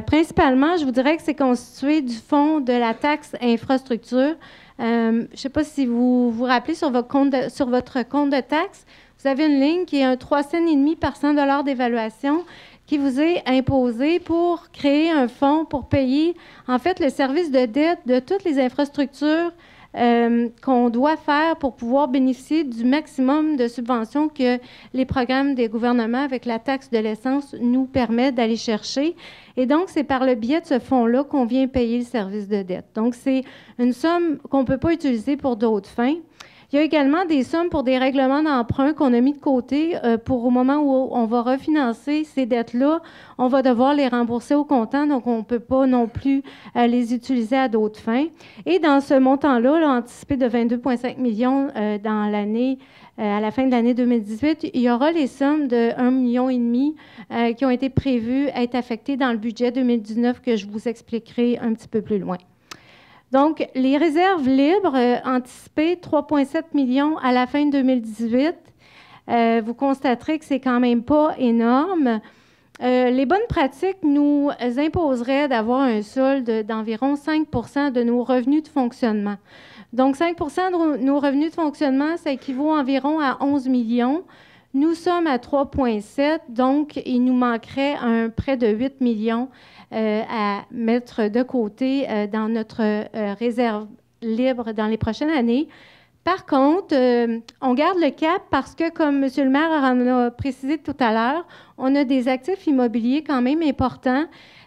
Principalement, je vous dirais que c'est constitué du fonds de la taxe infrastructure. Je ne sais pas si vous vous rappelez sur votre compte de taxe, vous avez une ligne qui est un 3,5 cents par 100 $ d'évaluation qui vous est imposée pour créer un fonds pour payer, en fait, le service de dette de toutes les infrastructures qu'on doit faire pour pouvoir bénéficier du maximum de subventions que les programmes des gouvernements avec la taxe de l'essence nous permettent d'aller chercher. Et donc, c'est par le biais de ce fonds-là qu'on vient payer le service de dette. Donc, c'est une somme qu'on ne peut pas utiliser pour d'autres fins. Il y a également des sommes pour des règlements d'emprunt qu'on a mis de côté pour au moment où on va refinancer ces dettes-là, on va devoir les rembourser au comptant, donc on ne peut pas non plus les utiliser à d'autres fins. Et dans ce montant-là, anticipé de 22,5 millions dans l'année, à la fin de l'année 2018, il y aura les sommes de 1,5 million qui ont été prévues être affectées dans le budget 2019 que je vous expliquerai un petit peu plus loin. Donc, les réserves libres anticipées, 3,7 millions à la fin de 2018. Vous constaterez que c'est quand même pas énorme. Les bonnes pratiques nous imposeraient d'avoir un solde d'environ 5 % de nos revenus de fonctionnement. Donc, 5 % de nos revenus de fonctionnement, ça équivaut environ à 11 millions. Nous sommes à 3,7, donc il nous manquerait un près de 8 millions à mettre de côté dans notre réserve libre dans les prochaines années. Par contre, on garde le cap parce que, comme M. le maire en a précisé tout à l'heure, on a des actifs immobiliers quand même importants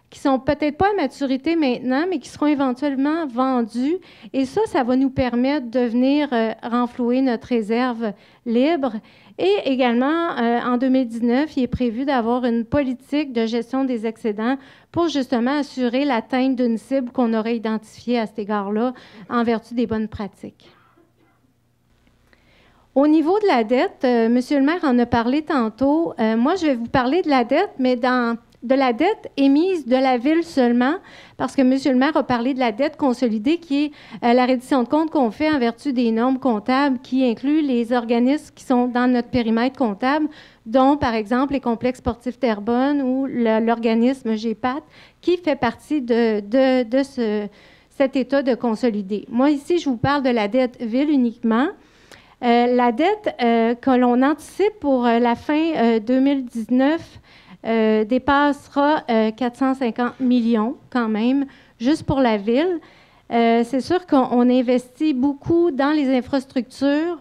qui sont peut-être pas à maturité maintenant, mais qui seront éventuellement vendus. Et ça va nous permettre de venir renflouer notre réserve libre. Et également, en 2019, il est prévu d'avoir une politique de gestion des excédents pour justement assurer l'atteinte d'une cible qu'on aurait identifiée à cet égard-là en vertu des bonnes pratiques. Au niveau de la dette, M. le maire en a parlé tantôt. Moi, je vais vous parler de la dette, mais de la dette émise de la ville seulement, parce que M. le maire a parlé de la dette consolidée, qui est la reddition de comptes qu'on fait en vertu des normes comptables, qui incluent les organismes qui sont dans notre périmètre comptable, dont, par exemple, les complexes sportifs Terrebonne ou l'organisme GPAT, qui fait partie de cet état de consolidé. Moi, ici, je vous parle de la dette ville uniquement. La dette que l'on anticipe pour la fin 2019 dépassera 450 millions quand même, juste pour la ville. C'est sûr qu'on investit beaucoup dans les infrastructures.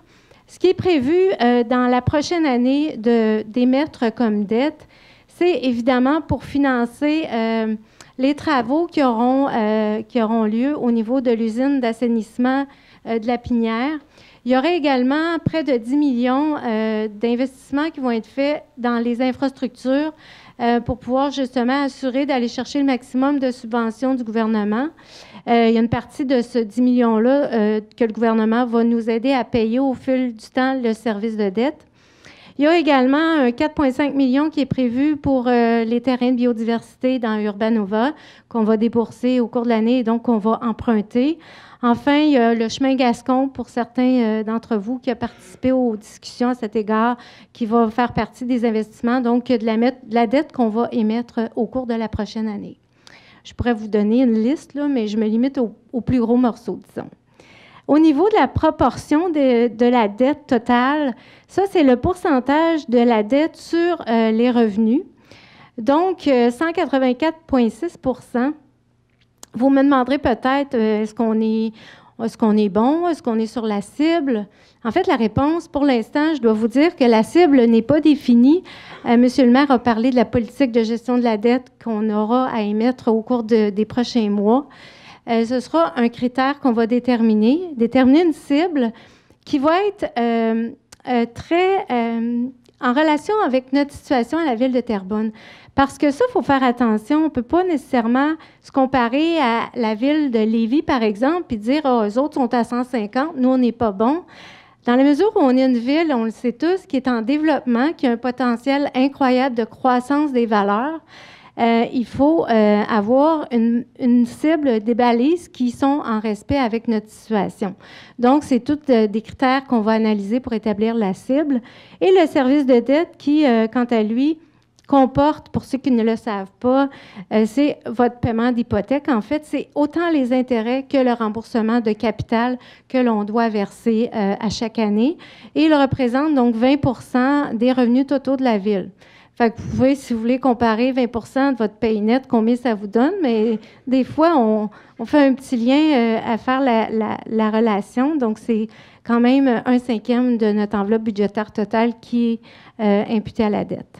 Ce qui est prévu dans la prochaine année d'émettre comme dette, c'est évidemment pour financer les travaux qui auront lieu au niveau de l'usine d'assainissement de la Pinière. Il y aurait également près de 10 millions d'investissements qui vont être faits dans les infrastructures pour pouvoir justement assurer d'aller chercher le maximum de subventions du gouvernement. Il y a une partie de ce 10 millions-là que le gouvernement va nous aider à payer au fil du temps le service de dette. Il y a également un 4,5 millions qui est prévu pour les terrains de biodiversité dans Urbanova, qu'on va débourser au cours de l'année et donc qu'on va emprunter. Enfin, il y a le chemin Gascon, pour certains d'entre vous, qui a participé aux discussions à cet égard, qui va faire partie des investissements, donc de la dette qu'on va émettre au cours de la prochaine année. Je pourrais vous donner une liste, là, mais je me limite au plus gros morceau, disons. Au niveau de la proportion de la dette totale, ça, c'est le pourcentage de la dette sur les revenus. Donc, 184,6 %. Vous me demanderez peut-être, est-ce qu'on est bon? Est-ce qu'on est sur la cible? En fait, la réponse, pour l'instant, je dois vous dire que la cible n'est pas définie. Monsieur le maire a parlé de la politique de gestion de la dette qu'on aura à émettre au cours des prochains mois. Ce sera un critère qu'on va déterminer une cible qui va être très en relation avec notre situation à la ville de Terrebonne. Parce que ça, il faut faire attention. On ne peut pas nécessairement se comparer à la ville de Lévis, par exemple, puis dire « Ah, eux autres sont à 150, nous, on n'est pas bons ». Dans la mesure où on est une ville, on le sait tous, qui est en développement, qui a un potentiel incroyable de croissance des valeurs, il faut avoir une cible, des balises qui sont en respect avec notre situation. Donc, c'est tous des critères qu'on va analyser pour établir la cible. Et le service de dette qui, quant à lui, comporte, pour ceux qui ne le savent pas, c'est votre paiement d'hypothèque. En fait, c'est autant les intérêts que le remboursement de capital que l'on doit verser à chaque année. Et il représente donc 20 % des revenus totaux de la ville. Fait que vous pouvez, si vous voulez, comparer 20 % de votre paye net, combien ça vous donne, mais des fois, on fait un petit lien à faire la relation. Donc, c'est quand même 1/5 de notre enveloppe budgétaire totale qui est imputée à la dette.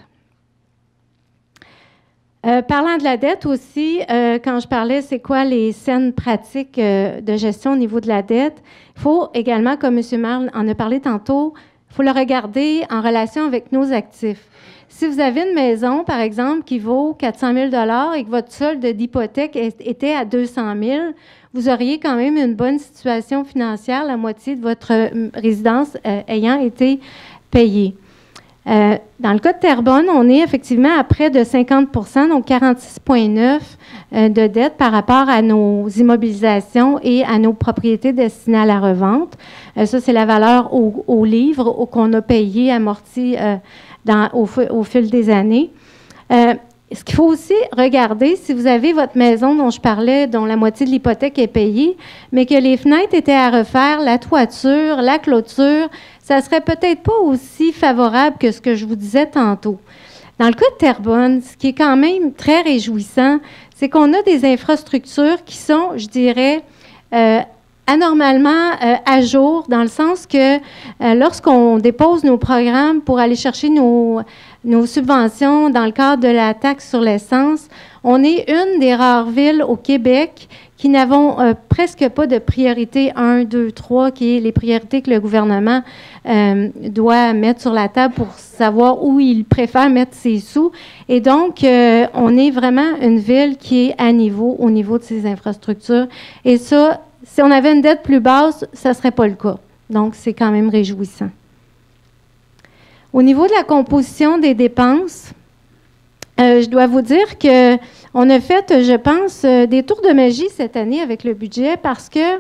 Parlant de la dette aussi, quand je parlais, c'est quoi les saines pratiques de gestion au niveau de la dette, il faut également, comme M. Merle en a parlé tantôt, il faut le regarder en relation avec nos actifs. Si vous avez une maison, par exemple, qui vaut 400 000 $ et que votre solde d'hypothèque était à 200 000 $, vous auriez quand même une bonne situation financière, la moitié de votre résidence ayant été payée. Dans le cas de Terrebonne, on est effectivement à près de 50 %, donc 46,9 % de dette par rapport à nos immobilisations et à nos propriétés destinées à la revente. Ça, c'est la valeur au livre qu'on a payé, amorti au fil des années. Ce qu'il faut aussi regarder, si vous avez votre maison dont je parlais, dont la moitié de l'hypothèque est payée, mais que les fenêtres étaient à refaire, la toiture, la clôture, ça ne serait peut-être pas aussi favorable que ce que je vous disais tantôt. Dans le cas de Terrebonne, ce qui est quand même très réjouissant, c'est qu'on a des infrastructures qui sont, je dirais, anormalement à jour, dans le sens que lorsqu'on dépose nos programmes pour aller chercher nos subventions dans le cadre de la taxe sur l'essence, on est une des rares villes au Québec qui n'avons presque pas de priorité 1, 2, 3, qui est les priorités que le gouvernement doit mettre sur la table pour savoir où il préfère mettre ses sous. Et donc, on est vraiment une ville qui est à niveau, au niveau de ses infrastructures. Et ça, si on avait une dette plus basse, ça ne serait pas le cas. Donc, c'est quand même réjouissant. Au niveau de la composition des dépenses, je dois vous dire qu'on a fait, je pense, des tours de magie cette année avec le budget parce que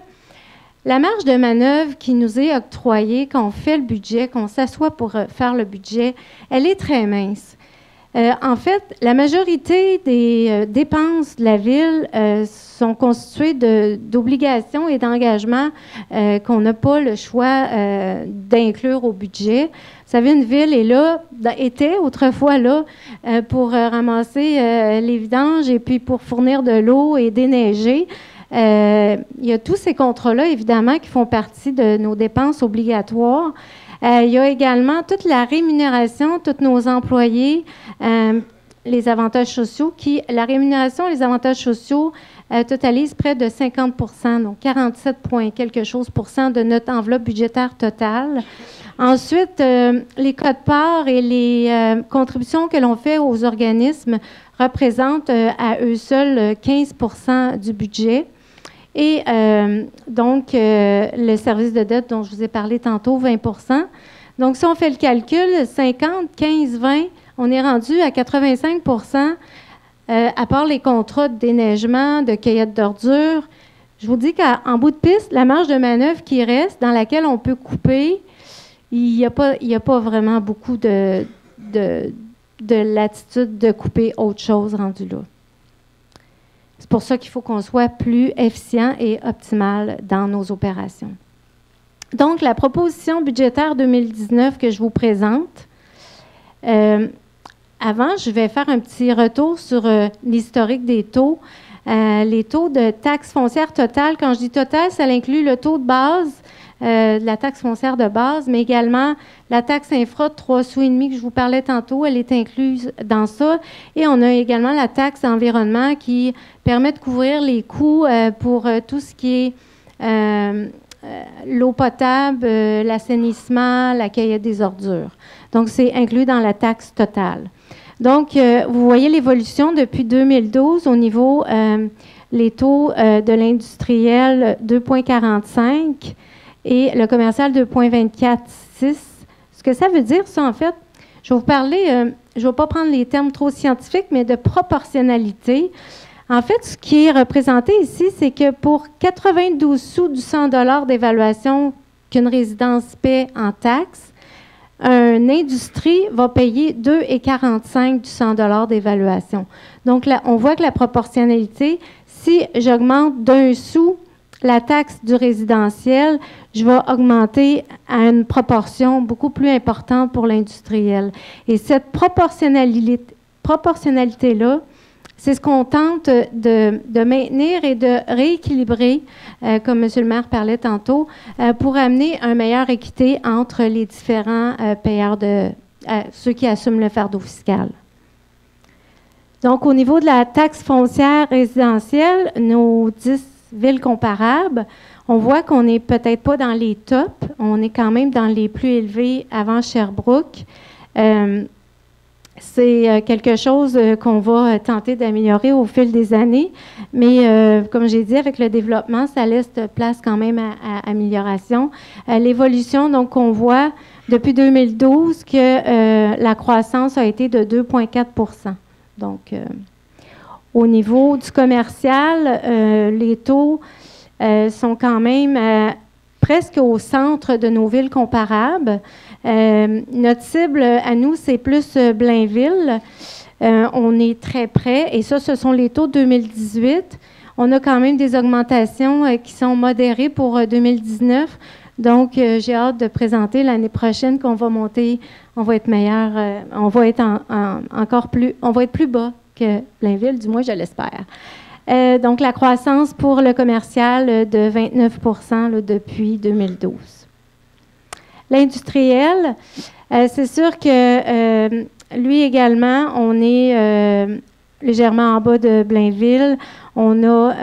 la marge de manœuvre qui nous est octroyée quand on fait le budget, quand on s'assoit pour faire le budget, elle est très mince. En fait, la majorité des dépenses de la ville sont constituées d'obligations et d'engagements qu'on n'a pas le choix d'inclure au budget. Vous savez, une ville était autrefois là pour ramasser les vidanges et puis pour fournir de l'eau et déneiger. Il y a tous ces contrats-là, évidemment, qui font partie de nos dépenses obligatoires. Il y a également toute la rémunération, tous nos employés, les avantages sociaux, la rémunération et les avantages sociaux totalisent près de 50 %, donc 47 point quelque chose % de notre enveloppe budgétaire totale. Ensuite, les quotes-parts et les contributions que l'on fait aux organismes représentent à eux seuls 15 % du budget. Et donc, le service de dette dont je vous ai parlé tantôt, 20 %. Donc, si on fait le calcul, 50, 15, 20, on est rendu à 85 à part les contrats de déneigement, de cueillette d'ordures. Je vous dis qu'en bout de piste, la marge de manœuvre qui reste, dans laquelle on peut couper, il n'y a pas vraiment beaucoup de latitude de couper autre chose rendu là. C'est pour ça qu'il faut qu'on soit plus efficient et optimal dans nos opérations. Donc, la proposition budgétaire 2019 que je vous présente, avant, je vais faire un petit retour sur l'historique des taux. Les taux de taxe foncière totale, quand je dis totale, ça inclut le taux de base, de la taxe foncière de base, mais également la taxe infra de 3,5 sous que je vous parlais tantôt, elle est incluse dans ça. Et on a également la taxe environnement qui permet de couvrir les coûts pour tout ce qui est l'eau potable, l'assainissement, la cueillette des ordures. Donc, c'est inclus dans la taxe totale. Donc, vous voyez l'évolution depuis 2012 au niveau les taux de l'industriel 2,45 et le commercial 2,246. Ce que ça veut dire, ça, en fait, je vais vous parler, je ne vais pas prendre les termes trop scientifiques, mais de proportionnalité. En fait, ce qui est représenté ici, c'est que pour 92 sous du 100 $ d'évaluation qu'une résidence paie en taxes, une industrie va payer 2,45 du 100 $ d'évaluation. Donc, là, on voit que la proportionnalité, si j'augmente d'1 sou la taxe du résidentiel, je vais augmenter à une proportion beaucoup plus importante pour l'industriel. Et cette proportionnalité-là, c'est ce qu'on tente de maintenir et de rééquilibrer, comme M. le maire parlait tantôt, pour amener une meilleure équité entre les différents payeurs, ceux qui assument le fardeau fiscal. Donc, au niveau de la taxe foncière résidentielle, nos 10 villes comparables, on voit qu'on n'est peut-être pas dans les tops, on est quand même dans les plus élevés avant Sherbrooke. C'est quelque chose qu'on va tenter d'améliorer au fil des années, mais comme j'ai dit, avec le développement, ça laisse place quand même à amélioration. L'évolution, donc, on voit depuis 2012 que la croissance a été de 2,4 %. Donc, au niveau du commercial, les taux sont quand même presque au centre de nos villes comparables. Notre cible, à nous, c'est plus Blainville. On est très près. Et ça, ce sont les taux de 2018. On a quand même des augmentations qui sont modérées pour 2019. Donc, j'ai hâte de présenter l'année prochaine qu'on va monter. On va être meilleur. On va être on va être plus bas que Blainville, du moins, je l'espère. Donc, la croissance pour le commercial de 29 % là, depuis 2012. L'industriel, c'est sûr que lui également, on est légèrement en bas de Blainville. On a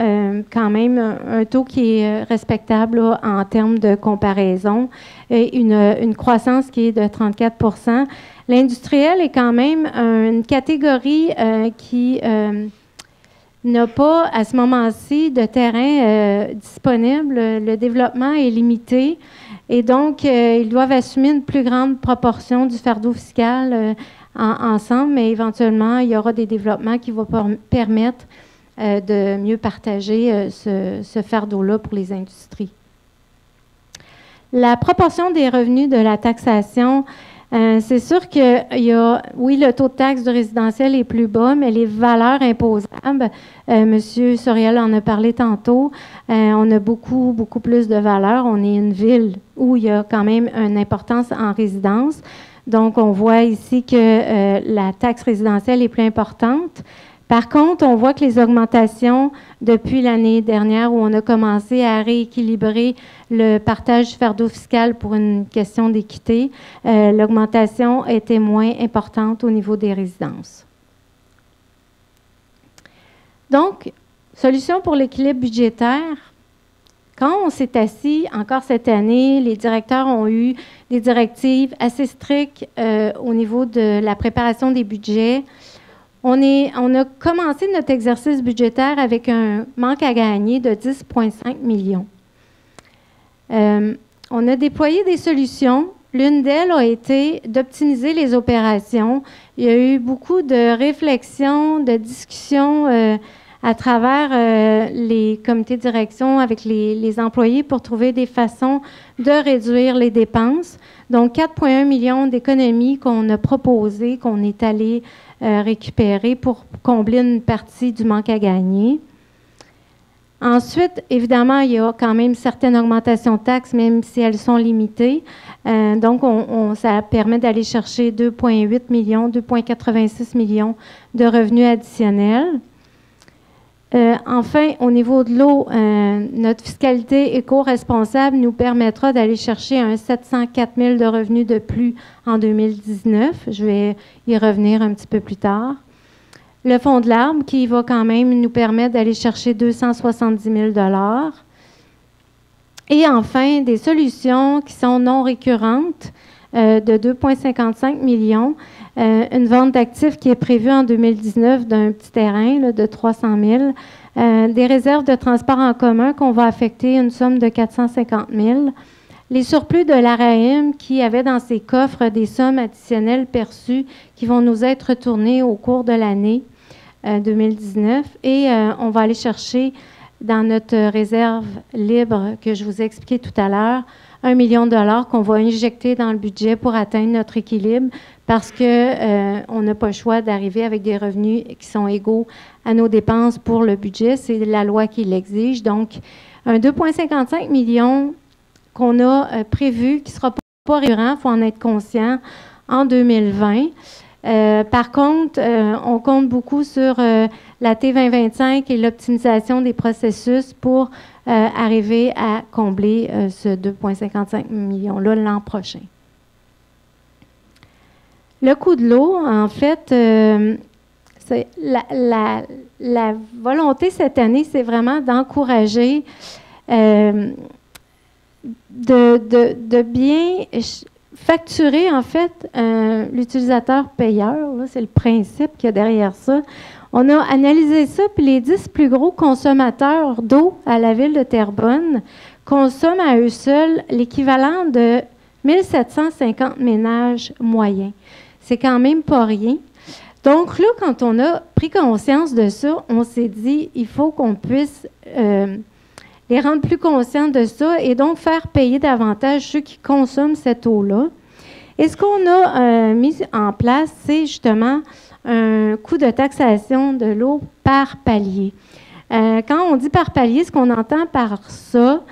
quand même un taux qui est respectable là, en termes de comparaison et une croissance qui est de 34 %. L'industriel est quand même une catégorie qui n'a pas, à ce moment-ci, de terrain disponible. Le développement est limité et donc, ils doivent assumer une plus grande proportion du fardeau fiscal ensemble, mais éventuellement, il y aura des développements qui vont permettre de mieux partager ce fardeau-là pour les industries. La proportion des revenus de la taxation, c'est sûr qu'il y a, oui, le taux de taxe du résidentiel est plus bas, mais les valeurs imposables, M. Soriel en a parlé tantôt, on a beaucoup plus de valeurs. On est une ville où il y a quand même une importance en résidence. Donc, on voit ici que la taxe résidentielle est plus importante. Par contre, on voit que les augmentations depuis l'année dernière où on a commencé à rééquilibrer le partage du fardeau fiscal pour une question d'équité, l'augmentation était moins importante au niveau des résidences. Donc, solution pour l'équilibre budgétaire. Quand on s'est assis, encore cette année, les directeurs ont eu des directives assez strictes au niveau de la préparation des budgets. On a commencé notre exercice budgétaire avec un manque à gagner de 10,5 millions. On a déployé des solutions L'une d'elles a été d'optimiser les opérations. Il y a eu beaucoup de réflexions, de discussions à travers les comités de direction avec les employés pour trouver des façons de réduire les dépenses. Donc, 4,1 millions d'économies qu'on a proposées, qu'on est allé récupérer pour combler une partie du manque à gagner. Ensuite, évidemment, il y a quand même certaines augmentations de taxes, même si elles sont limitées. Donc, ça permet d'aller chercher 2,8 millions, 2,86 millions de revenus additionnels. Enfin, au niveau de l'eau, notre fiscalité éco-responsable nous permettra d'aller chercher un 704 000 de revenus de plus en 2019. Je vais y revenir un petit peu plus tard. Le fonds de l'arbre qui va quand même nous permettre d'aller chercher 270 000 $. Et enfin, des solutions qui sont non récurrentes de 2,55 millions. Une vente d'actifs qui est prévue en 2019 d'un petit terrain là, de 300 000. Des réserves de transport en commun qu'on va affecter une somme de 450 000. Les surplus de l'ARAIM qui avait dans ses coffres des sommes additionnelles perçues qui vont nous être retournées au cours de l'année 2019. Et on va aller chercher dans notre réserve libre que je vous ai expliqué tout à l'heure, 1 million de dollars qu'on va injecter dans le budget pour atteindre notre équilibre parce qu'on n'a pas le choix d'arriver avec des revenus qui sont égaux à nos dépenses pour le budget. C'est la loi qui l'exige. Donc, un 2,55 millions qu'on a prévu, qui ne sera pas récurrent, il faut en être conscient, en 2020. Par contre, on compte beaucoup sur la T2025 et l'optimisation des processus pour arriver à combler ce 2,55 millions-là l'an prochain. Le coût de l'eau, en fait, la volonté cette année, c'est vraiment d'encourager de bien facturer, en fait, l'utilisateur payeur. C'est le principe qu'il y a derrière ça. On a analysé ça, puis les 10 plus gros consommateurs d'eau à la ville de Terrebonne consomment à eux seuls l'équivalent de 1 750 ménages moyens. C'est quand même pas rien. Donc là, quand on a pris conscience de ça, on s'est dit, il faut qu'on puisse les rendre plus conscients de ça et donc faire payer davantage ceux qui consomment cette eau-là. Et ce qu'on a mis en place, c'est justement un coût de taxation de l'eau par palier. Quand on dit par palier, ce qu'on entend par ça,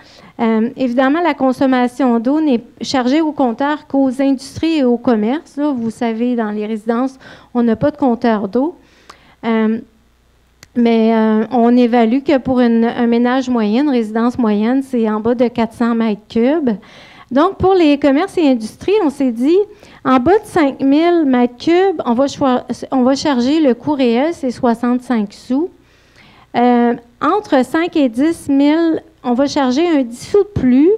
évidemment, la consommation d'eau n'est chargée au compteur qu'aux industries et au commerce. Là, vous savez, dans les résidences, on n'a pas de compteur d'eau. Mais on évalue que pour un ménage moyen, une résidence moyenne, c'est en bas de 400 mètres cubes. Donc, pour les commerces et industries, on s'est dit, en bas de 5 000 mètres cubes, on va charger le coût réel, c'est 65 sous. Entre 5 et 10 000, on va charger un 10 sous de plus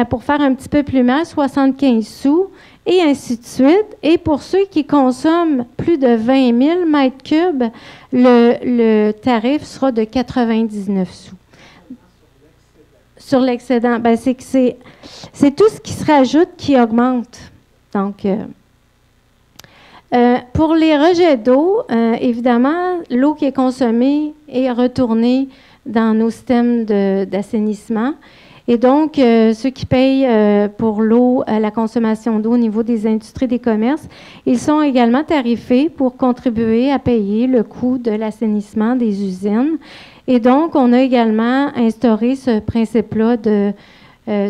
pour faire un petit peu plus mal, 75 sous, et ainsi de suite. Et pour ceux qui consomment plus de 20 000 mètres cubes, le tarif sera de 99 sous. Sur l'excédent, ben c'est tout ce qui se rajoute qui augmente. Donc, pour les rejets d'eau, évidemment, l'eau qui est consommée est retournée dans nos systèmes d'assainissement. Et donc, ceux qui payent pour l'eau, la consommation d'eau au niveau des industries des commerces, ils sont également tarifés pour contribuer à payer le coût de l'assainissement des usines. Et donc, on a également instauré ce principe-là de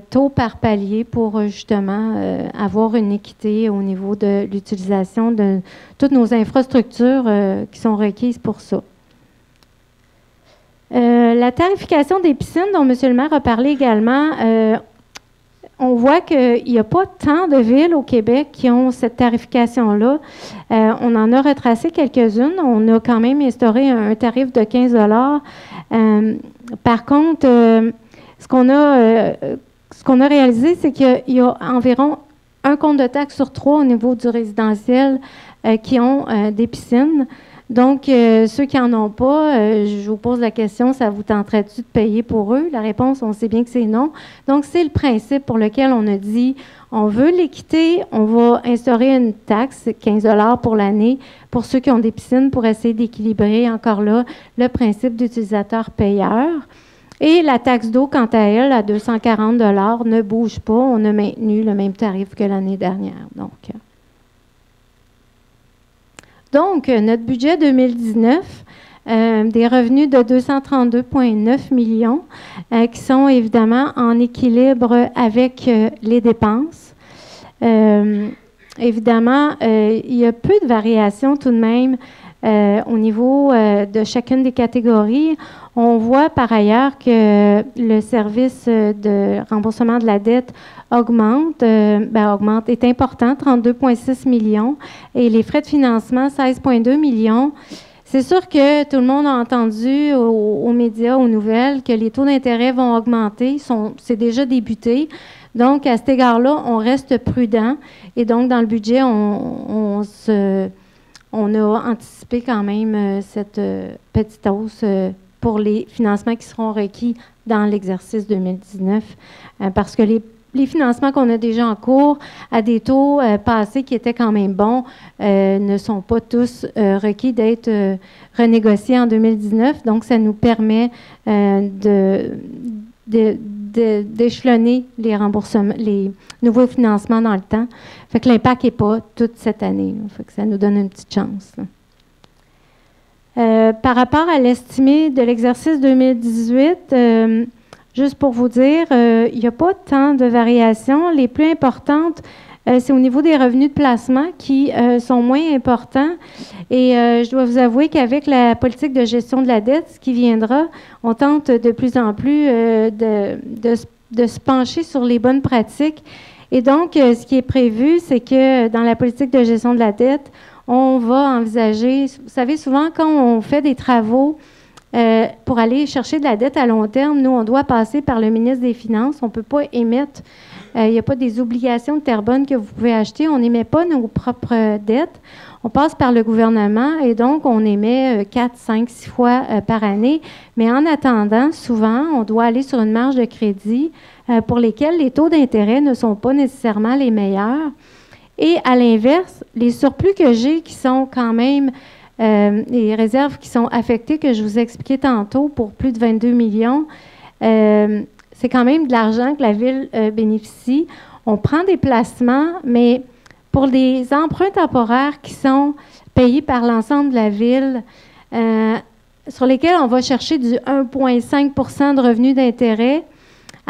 taux par palier pour justement avoir une équité au niveau de l'utilisation de toutes nos infrastructures qui sont requises pour ça. La tarification des piscines, dont M. le maire a parlé également, on voit qu'il n'y a pas tant de villes au Québec qui ont cette tarification-là. On en a retracé quelques-unes. On a quand même instauré un tarif de 15 $. Par contre, ce qu'on a réalisé, c'est qu'il y a environ un compte de taxe sur 3 au niveau du résidentiel qui ont des piscines. Donc, ceux qui n'en ont pas, je vous pose la question, ça vous tenterait-tu de payer pour eux? La réponse, on sait bien que c'est non. Donc, c'est le principe pour lequel on a dit, on veut l'équité, on va instaurer une taxe, 15 $ pour l'année, pour ceux qui ont des piscines, pour essayer d'équilibrer encore là le principe d'utilisateur-payeur. Et la taxe d'eau, quant à elle, à 240 $, ne bouge pas. On a maintenu le même tarif que l'année dernière. Donc, notre budget 2019, des revenus de 232,9 millions qui sont évidemment en équilibre avec les dépenses. Évidemment, il y a peu de variations tout de même au niveau de chacune des catégories. On voit par ailleurs que le service de remboursement de la dette augmente, est important, 32,6 millions, et les frais de financement, 16,2 millions. C'est sûr que tout le monde a entendu aux médias, aux nouvelles, que les taux d'intérêt vont augmenter. C'est déjà débuté. Donc, à cet égard-là, on reste prudent. Et donc, dans le budget, on a anticipé quand même cette petite hausse pour les financements qui seront requis dans l'exercice 2019, parce que les financements qu'on a déjà en cours à des taux passés qui étaient quand même bons ne sont pas tous requis d'être renégociés en 2019. Donc, ça nous permet d'échelonner les remboursements, les nouveaux financements dans le temps. Fait que l'impact n'est pas toute cette année. Fait que ça nous donne une petite chance. Par rapport à l'estimé de l'exercice 2018, juste pour vous dire, il n'y a pas tant de variations. Les plus importantes, c'est au niveau des revenus de placement qui sont moins importants. Et je dois vous avouer qu'avec la politique de gestion de la dette, ce qui viendra, on tente de plus en plus de se pencher sur les bonnes pratiques. Et donc, ce qui est prévu, c'est que dans la politique de gestion de la dette, on va envisager, vous savez, souvent quand on fait des travaux pour aller chercher de la dette à long terme, nous, on doit passer par le ministre des Finances. On ne peut pas émettre, il n'y a pas des obligations de Terrebonne que vous pouvez acheter. On n'émet pas nos propres dettes. On passe par le gouvernement et donc on émet 4, 5, 6 fois par année. Mais en attendant, souvent, on doit aller sur une marge de crédit pour lesquelles les taux d'intérêt ne sont pas nécessairement les meilleurs. Et à l'inverse, les surplus que j'ai qui sont quand même les réserves qui sont affectées, que je vous ai expliqué tantôt, pour plus de 22 millions, c'est quand même de l'argent que la Ville bénéficie. On prend des placements, mais pour des emprunts temporaires qui sont payés par l'ensemble de la Ville, sur lesquels on va chercher du 1,5 % de revenus d'intérêt,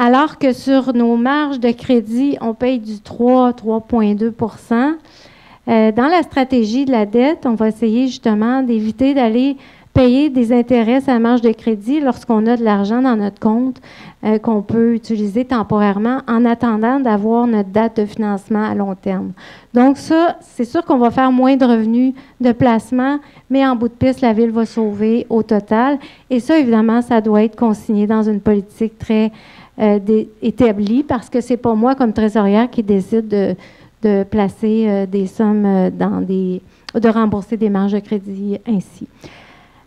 alors que sur nos marges de crédit, on paye du 3,2 %. Dans la stratégie de la dette, on va essayer justement d'éviter d'aller payer des intérêts à la marge de crédit lorsqu'on a de l'argent dans notre compte qu'on peut utiliser temporairement en attendant d'avoir notre date de financement à long terme. Donc ça, c'est sûr qu'on va faire moins de revenus de placement, mais en bout de piste, la Ville va sauver au total. Et ça, évidemment, ça doit être consigné dans une politique très établie, parce que c'est pas moi, comme trésorière, qui décide de placer des sommes de rembourser des marges de crédit ainsi.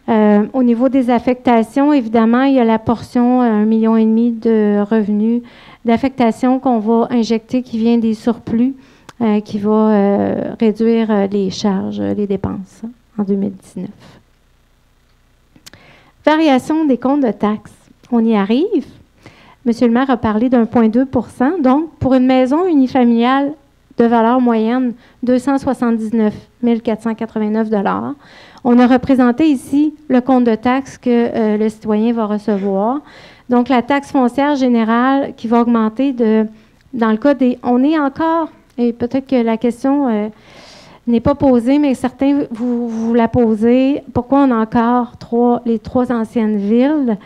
Au niveau des affectations, évidemment, il y a la portion 1,5 million de revenus d'affectation qu'on va injecter qui vient des surplus, qui va réduire les charges, les dépenses en 2019. Variation des comptes de taxes. On y arrive. Monsieur le maire a parlé d'1,2 %. Donc, pour une maison unifamiliale de valeur moyenne, 279 489 $. On a représenté ici le compte de taxes que le citoyen va recevoir. Donc, la taxe foncière générale qui va augmenter dans le cas des... On est encore, et peut-être que la question n'est pas posée, mais certains vous la posez. Pourquoi on a encore les trois anciennes villes?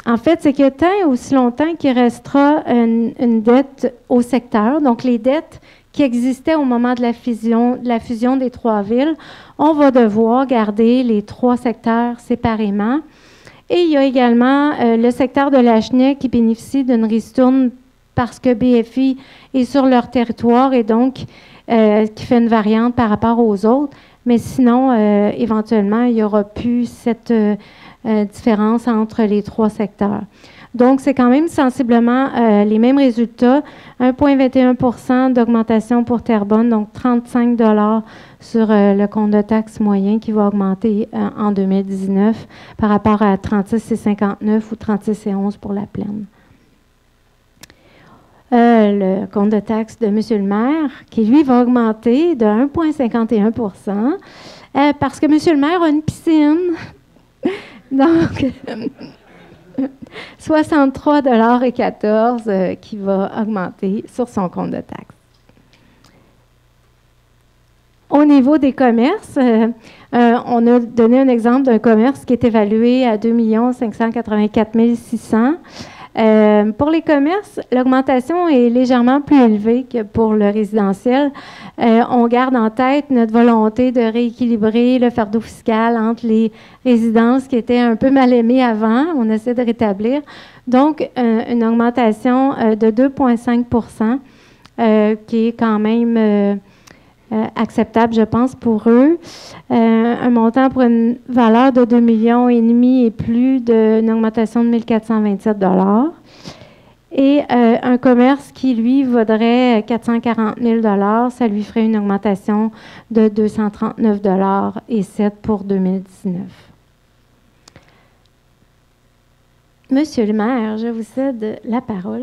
En fait, c'est que tant et aussi longtemps qu'il restera une dette au secteur, donc les dettes qui existaient au moment de la fusion des trois villes, on va devoir garder les trois secteurs séparément. Et il y a également le secteur de Lachenay qui bénéficie d'une ristourne parce que BFI est sur leur territoire et donc qui fait une variante par rapport aux autres. Mais sinon, éventuellement, il n'y aura plus cette différence entre les 3 secteurs. Donc, c'est quand même sensiblement les mêmes résultats. 1,21 % d'augmentation pour Terrebonne, donc 35 $ sur le compte de taxe moyen qui va augmenter en 2019 par rapport à 36,59 ou 36,11 pour la plaine. Le compte de taxe de M. le maire, qui lui va augmenter de 1,51 % parce que M. le maire a une piscine. Donc, 63,14 $ qui va augmenter sur son compte de taxe. Au niveau des commerces, on a donné un exemple d'un commerce qui est évalué à 2 584 600. Pour les commerces, l'augmentation est légèrement plus élevée que pour le résidentiel. On garde en tête notre volonté de rééquilibrer le fardeau fiscal entre les résidences qui étaient un peu mal aimées avant. On essaie de rétablir. Donc, une augmentation de 2,5 % qui est quand même acceptable, je pense, pour eux. Un montant pour une valeur de 2,5 millions et plus d'une augmentation de 1 427 $. Et un commerce qui, lui, vaudrait 440 000 $, ça lui ferait une augmentation de 239,07 $ pour 2019. Monsieur le maire, je vous cède la parole.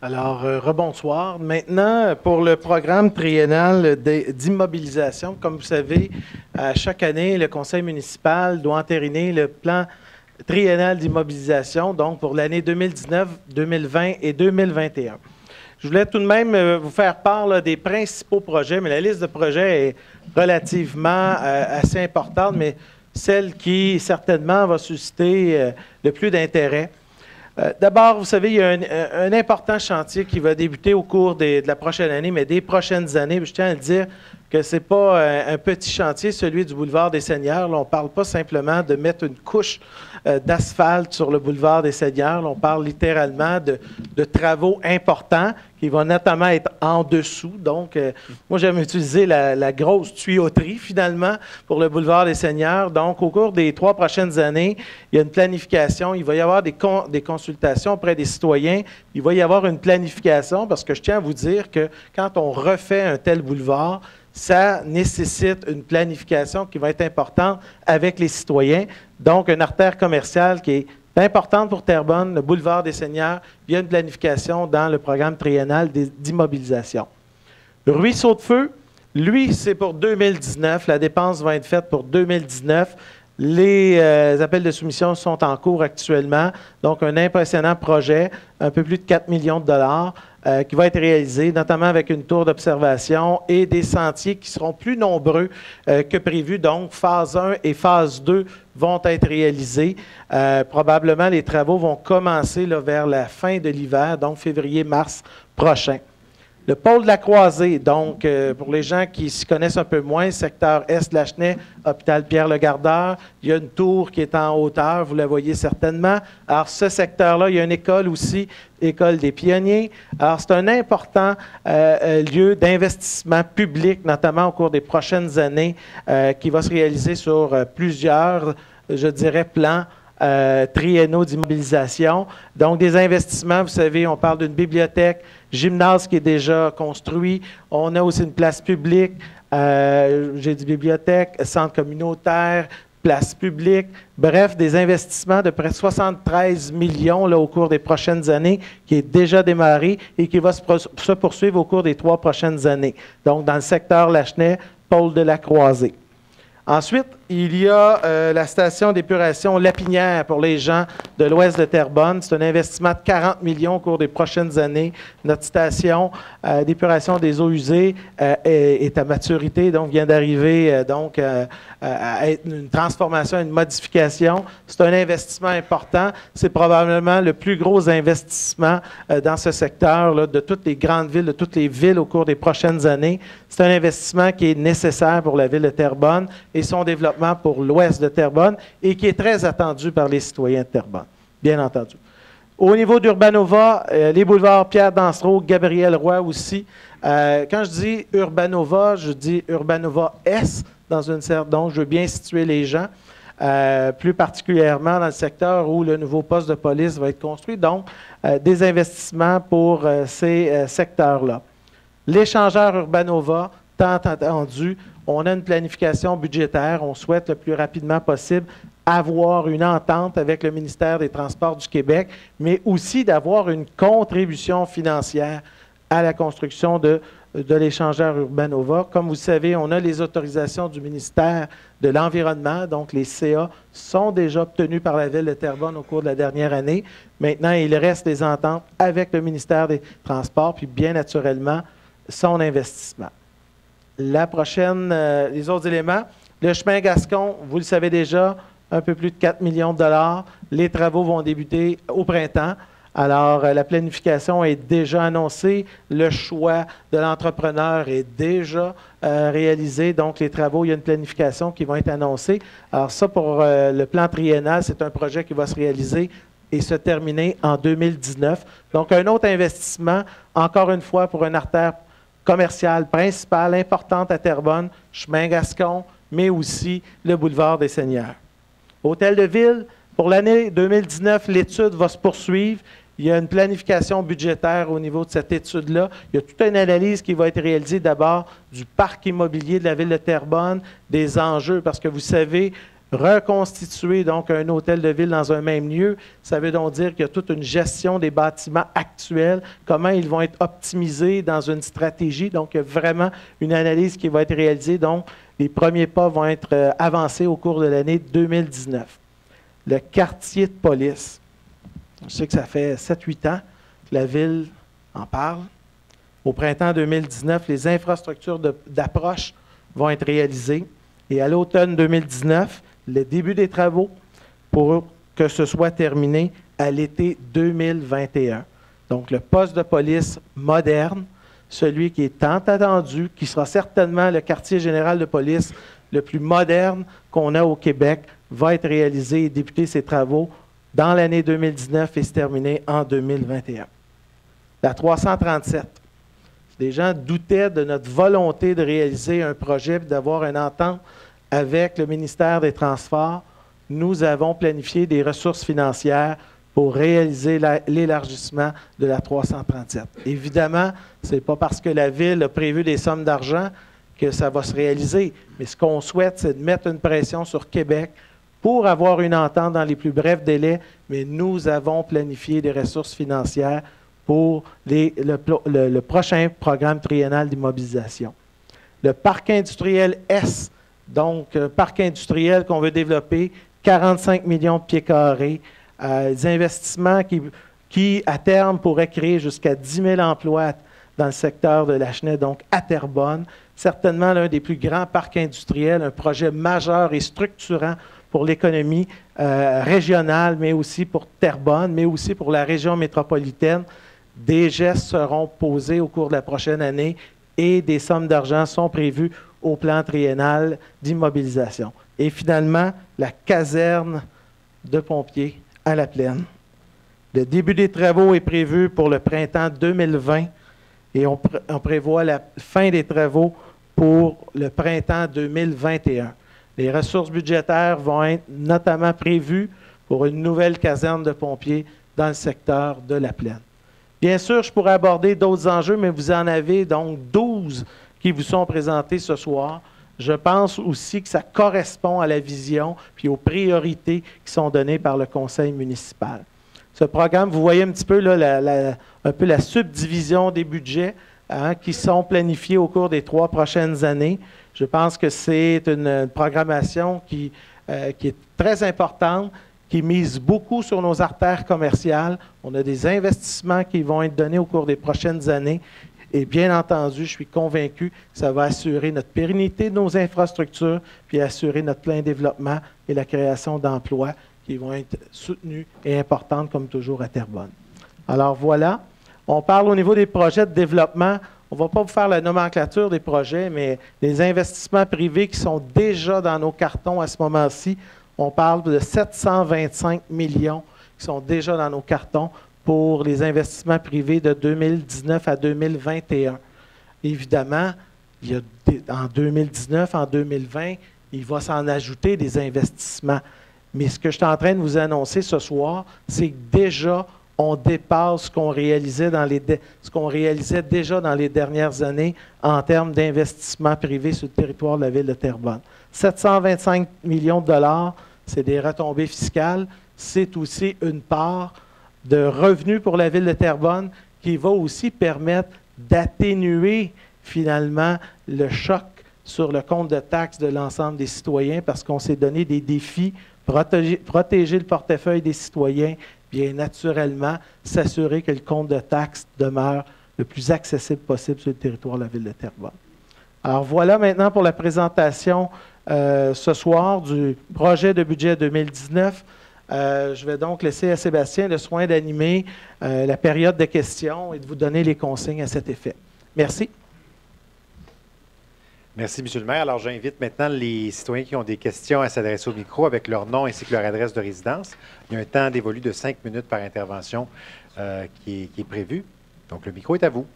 Alors, rebonsoir. Maintenant, pour le programme triennal d'immobilisation, comme vous savez, chaque année, le conseil municipal doit entériner le plan triennal d'immobilisation, donc pour l'année 2019, 2020 et 2021. Je voulais tout de même vous faire part là, des principaux projets, mais la liste de projets est relativement assez importante, mais celle qui, certainement, va susciter le plus d'intérêt. D'abord, vous savez, il y a un important chantier qui va débuter au cours de la prochaine année, mais des prochaines années. Je tiens à le dire que ce n'est pas un petit chantier, celui du boulevard des Seigneurs. Là, on ne parle pas simplement de mettre une couche d'asphalte sur le boulevard des Seigneurs. Là, on parle littéralement de travaux importants qui vont notamment être en dessous. Donc, moi, j'aime utiliser la grosse tuyauterie, finalement, pour le boulevard des Seigneurs. Donc, au cours des 3 prochaines années, il y a une planification. Il va y avoir des consultations auprès des citoyens. Il va y avoir une planification parce que je tiens à vous dire que quand on refait un tel boulevard, ça nécessite une planification qui va être importante avec les citoyens. Donc, une artère commerciale qui est importante pour Terrebonne, le boulevard des Seigneurs, il y a une planification dans le programme triennal d'immobilisation. Le ruisseau de feu, lui, c'est pour 2019. La dépense va être faite pour 2019. Les appels de soumission sont en cours actuellement. Donc, un impressionnant projet, un peu plus de 4 millions de dollars, qui va être réalisé, notamment avec une tour d'observation et des sentiers qui seront plus nombreux que prévu. Donc, phase 1 et phase 2 vont être réalisés. Probablement, les travaux vont commencer là, vers la fin de l'hiver, donc février-mars prochain. Le pôle de la Croisée, donc, pour les gens qui s'y connaissent un peu moins, secteur Est de Lachenay, hôpital Pierre-le-Gardeur, il y a une tour qui est en hauteur, vous la voyez certainement. Alors, ce secteur-là, il y a une école aussi, École des pionniers. Alors, c'est un important lieu d'investissement public, notamment au cours des prochaines années, qui va se réaliser sur plusieurs, je dirais, plans triennaux d'immobilisation. Donc, des investissements, vous savez, on parle d'une bibliothèque, gymnase qui est déjà construit. On a aussi une place publique, j'ai dit bibliothèque, centre communautaire, place publique. Bref, des investissements de près de 73 millions là, au cours des prochaines années qui est déjà démarré et qui va se poursuivre au cours des 3 prochaines années. Donc, dans le secteur Lachenay, pôle de la Croisée. Ensuite, il y a la station d'épuration Lapinière pour les gens de l'ouest de Terrebonne. C'est un investissement de 40 millions au cours des prochaines années. Notre station d'épuration des eaux usées est à maturité, donc vient d'arriver à être une transformation, une modification. C'est un investissement important. C'est probablement le plus gros investissement dans ce secteur là, de toutes les grandes villes, de toutes les villes au cours des prochaines années. C'est un investissement qui est nécessaire pour la ville de Terrebonne et son développement pour l'ouest de Terrebonne et qui est très attendu par les citoyens de Terrebonne, bien entendu. Au niveau d'Urbanova, les boulevards Pierre Dansereau, Gabriel Roy aussi. Quand je dis Urbanova, je dis Urbanova S dans une certaine. Donc, je veux bien situer les gens, plus particulièrement dans le secteur où le nouveau poste de police va être construit. Donc, des investissements pour ces secteurs-là. L'échangeur Urbanova, tant attendu, on a une planification budgétaire. On souhaite le plus rapidement possible avoir une entente avec le ministère des Transports du Québec, mais aussi d'avoir une contribution financière à la construction de l'échangeur Urbanova. Comme vous le savez, on a les autorisations du ministère de l'Environnement, donc les CA sont déjà obtenus par la Ville de Terrebonne au cours de la dernière année. Maintenant, il reste des ententes avec le ministère des Transports, puis bien naturellement, son investissement. La prochaine, les autres éléments, le chemin Gascon, vous le savez déjà, un peu plus de 4 millions de dollars. Les travaux vont débuter au printemps. Alors, la planification est déjà annoncée. Le choix de l'entrepreneur est déjà réalisé. Donc, les travaux, il y a une planification qui va être annoncée. Alors, ça, pour le plan triennal, c'est un projet qui va se réaliser et se terminer en 2019. Donc, un autre investissement, encore une fois, pour une artère commerciale principale, importante à Terrebonne, chemin Gascon, mais aussi le boulevard des Seigneurs. Hôtel de Ville, pour l'année 2019, l'étude va se poursuivre. Il y a une planification budgétaire au niveau de cette étude-là. Il y a toute une analyse qui va être réalisée d'abord du parc immobilier de la Ville de Terrebonne, des enjeux, parce que vous savez, reconstituer donc un hôtel de ville dans un même lieu, ça veut donc dire qu'il y a toute une gestion des bâtiments actuels, comment ils vont être optimisés dans une stratégie. Donc, il y a vraiment une analyse qui va être réalisée. Donc, les premiers pas vont être avancés au cours de l'année 2019. Le quartier de police. Je sais que ça fait 7-8 ans que la Ville en parle. Au printemps 2019, les infrastructures d'approche vont être réalisées. Et à l'automne 2019, le début des travaux pour que ce soit terminé à l'été 2021. Donc, le poste de police moderne, celui qui est tant attendu, qui sera certainement le quartier général de police le plus moderne qu'on a au Québec, va être réalisé et débuter ses travaux dans l'année 2019 et se terminer en 2021. La 337. Les gens doutaient de notre volonté de réaliser un projet et d'avoir une entente avec le ministère des Transports. Nous avons planifié des ressources financières pour réaliser l'élargissement de la 337. Évidemment, ce n'est pas parce que la Ville a prévu des sommes d'argent que ça va se réaliser, mais ce qu'on souhaite, c'est de mettre une pression sur Québec pour avoir une entente dans les plus brefs délais, mais nous avons planifié des ressources financières pour le prochain programme triennal d'immobilisation. Le parc industriel S, donc parc industriel qu'on veut développer, 45 millions de pieds carrés, des investissements qui, à terme, pourraient créer jusqu'à 10 000 emplois dans le secteur de Lachenay, donc à Terrebonne. Certainement l'un des plus grands parcs industriels, un projet majeur et structurant pour l'économie régionale, mais aussi pour Terrebonne, mais aussi pour la région métropolitaine. Des gestes seront posés au cours de la prochaine année et des sommes d'argent sont prévues au plan triennal d'immobilisation. Et finalement, la caserne de pompiers à la Plaine. Le début des travaux est prévu pour le printemps 2020 et on prévoit la fin des travaux pour le printemps 2021. Les ressources budgétaires vont être notamment prévues pour une nouvelle caserne de pompiers dans le secteur de la Plaine. Bien sûr, je pourrais aborder d'autres enjeux, mais vous en avez donc 12 qui vous sont présentés ce soir. Je pense aussi que ça correspond à la vision puis aux priorités qui sont données par le conseil municipal. Ce programme, vous voyez un petit peu là, un peu la subdivision des budgets qui sont planifiés au cours des 3 prochaines années. Je pense que c'est une programmation qui est très importante, qui mise beaucoup sur nos artères commerciales. On a des investissements qui vont être donnés au cours des prochaines années. Et bien entendu, je suis convaincu que ça va assurer notre pérennité de nos infrastructures, puis assurer notre plein développement et la création d'emplois qui vont être soutenus et importantes, comme toujours à Terrebonne. Alors voilà, on parle au niveau des projets de développement. On ne va pas vous faire la nomenclature des projets, mais les investissements privés qui sont déjà dans nos cartons à ce moment-ci, on parle de 725 millions qui sont déjà dans nos cartons pour les investissements privés de 2019 à 2021. Évidemment, en 2019, en 2020, il va s'en ajouter des investissements. Mais ce que je suis en train de vous annoncer ce soir, c'est que déjà, on dépasse ce qu'on réalisait déjà dans les dernières années en termes d'investissement privé sur le territoire de la ville de Terrebonne. 725 millions de dollars, c'est des retombées fiscales. C'est aussi une part de revenus pour la ville de Terrebonne qui va aussi permettre d'atténuer finalement le choc sur le compte de taxes de l'ensemble des citoyens parce qu'on s'est donné des défis, protéger le portefeuille des citoyens, bien naturellement s'assurer que le compte de taxes demeure le plus accessible possible sur le territoire de la ville de Terrebonne. Alors voilà maintenant pour la présentation ce soir du projet de budget 2019. Je vais donc laisser à Sébastien le soin d'animer la période de questions et de vous donner les consignes à cet effet. Merci. Merci, M. le maire. Alors, j'invite maintenant les citoyens qui ont des questions à s'adresser au micro avec leur nom ainsi que leur adresse de résidence. Il y a un temps dévolu de 5 minutes par intervention qui est prévu. Donc, le micro est à vous.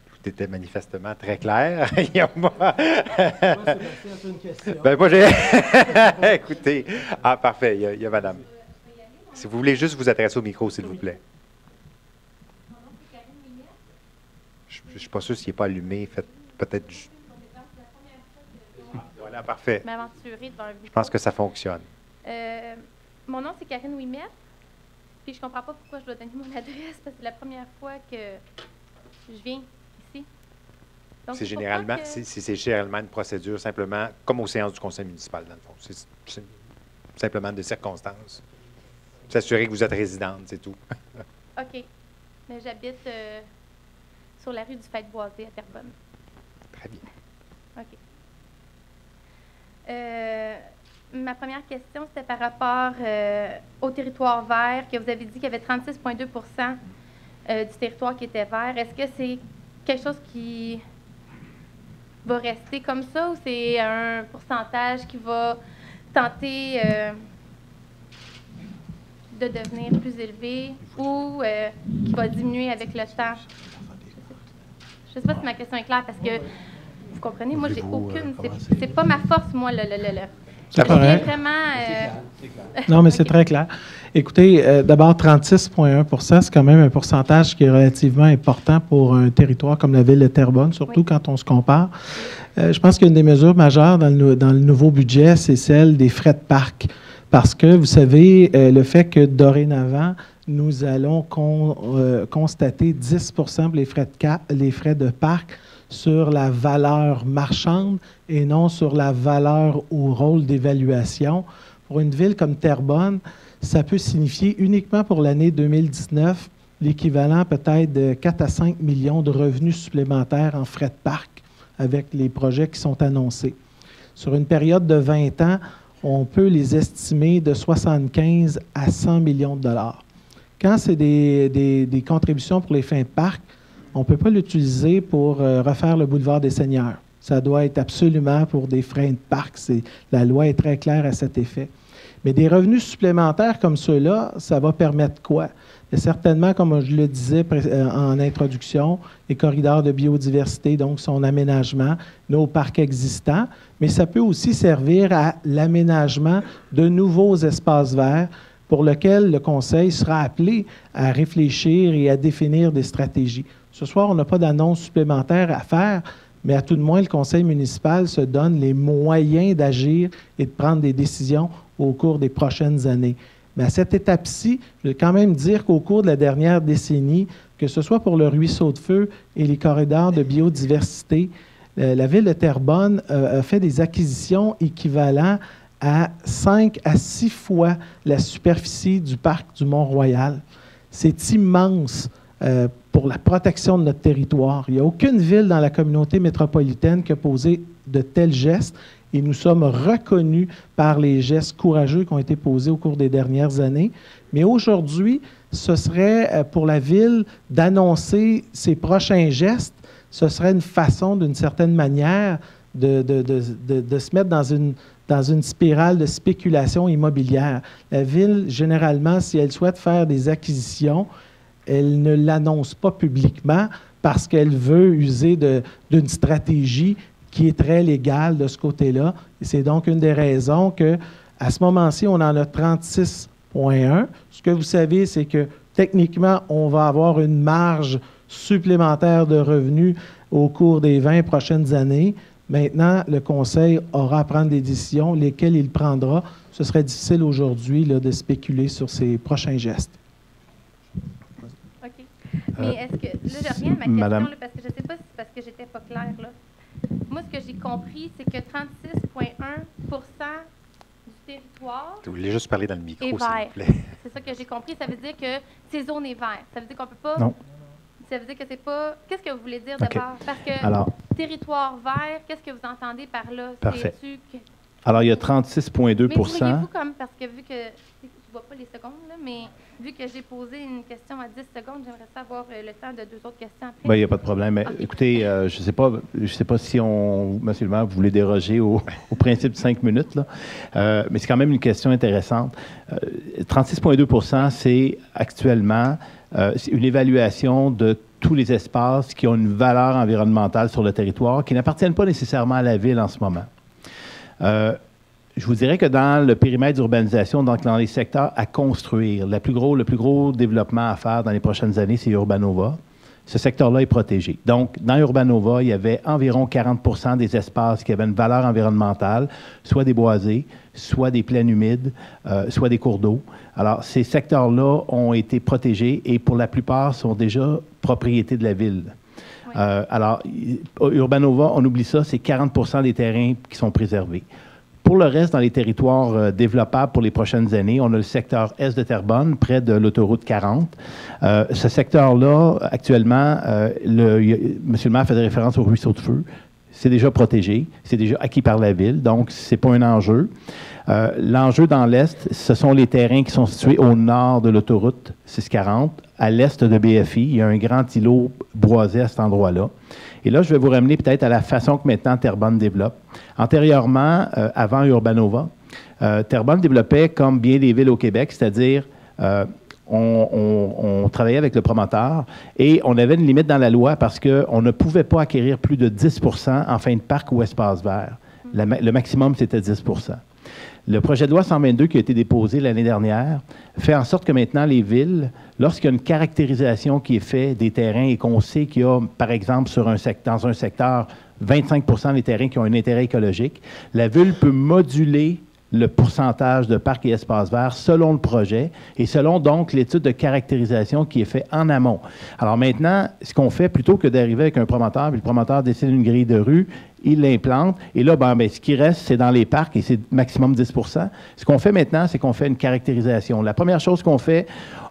Tout était manifestement très clair. Moi, Sébastien, tu as une question? Ben, moi, j'ai... Écoutez. Ah, parfait. Il y a madame. Si vous voulez juste vous adresser au micro, s'il vous plaît. Je ne suis pas sûr s'il n'est pas allumé. Faites peut-être... Voilà, parfait. Je pense que ça fonctionne. Mon nom, c'est Karine Ouimet. Puis je ne comprends pas pourquoi je dois donner mon adresse, parce que c'est la première fois que je viens ici. C'est généralement, généralement une procédure simplement, comme aux séances du conseil municipal, dans le fond. C'est simplement de circonstances. S'assurer que vous êtes résidente, c'est tout. OK. Mais j'habite sur la rue du Fête-Boisé à Terrebonne. Très bien. OK. Ma première question, c'était par rapport au territoire vert, que vous avez dit qu'il y avait 36,2 du territoire qui était vert. Est-ce que c'est quelque chose qui va rester comme ça ou c'est un pourcentage qui va tenter de devenir plus élevé ou qui va diminuer avec le temps? Je ne sais pas si ma question est claire parce que, vous comprenez, moi, j'ai aucune... C'est pas ma force, moi, C'est correct. Non, mais c'est très clair. Écoutez, d'abord, 36,1 c'est quand même un pourcentage qui est relativement important pour un territoire comme la ville de Terrebonne, surtout quand on se compare. Je pense qu'une des mesures majeures dans le nouveau budget, c'est celle des frais de parc. Parce que, vous savez, le fait que dorénavant, nous allons constater 10 pour les frais de parc sur la valeur marchande et non sur la valeur au rôle d'évaluation. Pour une ville comme Terrebonne, ça peut signifier uniquement pour l'année 2019 l'équivalent peut-être de 4 à 5 millions de revenus supplémentaires en frais de parc avec les projets qui sont annoncés. Sur une période de 20 ans, on peut les estimer de 75 à 100 millions de dollars. Quand c'est des contributions pour les fins de parc, on ne peut pas l'utiliser pour refaire le boulevard des Seigneurs. Ça doit être absolument pour des freins de parc. La loi est très claire à cet effet. Mais des revenus supplémentaires comme ceux-là, ça va permettre quoi? Et certainement, comme je le disais en introduction, les corridors de biodiversité, donc son aménagement, nos parcs existants, mais ça peut aussi servir à l'aménagement de nouveaux espaces verts pour lesquels le Conseil sera appelé à réfléchir et à définir des stratégies. Ce soir, on n'a pas d'annonce supplémentaire à faire, mais à tout de moins, le Conseil municipal se donne les moyens d'agir et de prendre des décisions au cours des prochaines années. Mais à cette étape-ci, je vais quand même dire qu'au cours de la dernière décennie, que ce soit pour le ruisseau de feu et les corridors de biodiversité, la ville de Terrebonne a fait des acquisitions équivalentes à 5 à 6 fois la superficie du parc du Mont-Royal. C'est immense pour la protection de notre territoire. Il n'y a aucune ville dans la communauté métropolitaine qui a posé de tels gestes et nous sommes reconnus par les gestes courageux qui ont été posés au cours des dernières années. Mais aujourd'hui, ce serait pour la ville d'annoncer ses prochains gestes. ce serait une façon, d'une certaine manière, de se mettre dans une spirale de spéculation immobilière. La Ville, généralement, si elle souhaite faire des acquisitions, elle ne l'annonce pas publiquement parce qu'elle veut user d'une stratégie qui est très légale de ce côté-là. C'est donc une des raisons qu'à ce moment-ci, on en a 36,1. Ce que vous savez, c'est que techniquement, on va avoir une marge supplémentaire de revenus au cours des 20 prochaines années. Maintenant, le Conseil aura à prendre des décisions, lesquelles il prendra. Ce serait difficile aujourd'hui de spéculer sur ses prochains gestes. OK. Mais est-ce que, là, je reviens à ma question, là, parce que je ne sais pas si c'est parce que je n'étais pas claire, là. Moi, ce que j'ai compris, c'est que 36,1 du territoire Vous voulez juste parler dans le micro, s'il vous plaît. C'est ça que j'ai compris. Ça veut dire que ces zones est vert. Ça veut dire qu'on ne peut pas... Non. Ça veut dire que c'est pas... Qu'est-ce que vous voulez dire d'abord? Parce que territoire vert, qu'est-ce que vous entendez par là? Parfait. Alors, il y a 36,2 Mais voyez-vous comme... Parce que vu que... Je ne vois pas les secondes, là, mais vu que j'ai posé une question à 10 secondes, j'aimerais savoir le temps de 2 autres questions après. Bien, il n'y a pas de problème. Okay. Écoutez, je ne sais pas si monsieur le maire, vous voulez déroger au principe de 5 minutes, là. Mais c'est quand même une question intéressante. 36,2 c'est actuellement c'est une évaluation de tous les espaces qui ont une valeur environnementale sur le territoire, qui n'appartiennent pas nécessairement à la Ville en ce moment. Je vous dirais que dans le périmètre d'urbanisation, donc dans les secteurs à construire, le plus gros développement à faire dans les prochaines années, c'est Urbanova. Ce secteur-là est protégé. Donc, dans Urbanova, il y avait environ 40 des espaces qui avaient une valeur environnementale, soit des boisés, soit des plaines humides, soit des cours d'eau. Alors, ces secteurs-là ont été protégés et pour la plupart sont déjà propriété de la Ville. Oui. Alors, Urbanova, on oublie ça, c'est 40 des terrains qui sont préservés. Pour le reste, dans les territoires développables pour les prochaines années, on a le secteur est de Terrebonne, près de l'autoroute 40. Ce secteur-là, actuellement, monsieur le maire faisait référence au ruisseau de feu. C'est déjà protégé, c'est déjà acquis par la Ville, donc ce n'est pas un enjeu. L'enjeu dans l'Est, ce sont les terrains qui sont situés au nord de l'autoroute 640, à l'est de BFI. Il y a un grand îlot boisé à cet endroit-là. Et là, je vais vous ramener peut-être à la façon que maintenant Terrebonne développe. Antérieurement, avant Urbanova, Terrebonne développait comme bien des villes au Québec, c'est-à-dire on travaillait avec le promoteur et on avait une limite dans la loi parce qu'on ne pouvait pas acquérir plus de 10 en fin de parc ou espace vert. Le maximum, c'était 10 Le projet de loi 122 qui a été déposé l'année dernière fait en sorte que maintenant les villes, lorsqu'il y a une caractérisation qui est faite des terrains et qu'on sait qu'il y a, par exemple, dans un secteur, 25 des terrains qui ont un intérêt écologique, la ville peut moduler le pourcentage de parcs et espaces verts selon le projet et selon donc l'étude de caractérisation qui est faite en amont. Alors maintenant, ce qu'on fait, plutôt que d'arriver avec un promoteur, puis le promoteur décide une grille de rue, il l'implante, et là, ce qui reste, c'est dans les parcs, et c'est maximum 10 Ce qu'on fait maintenant, c'est qu'on fait une caractérisation. La première chose qu'on fait,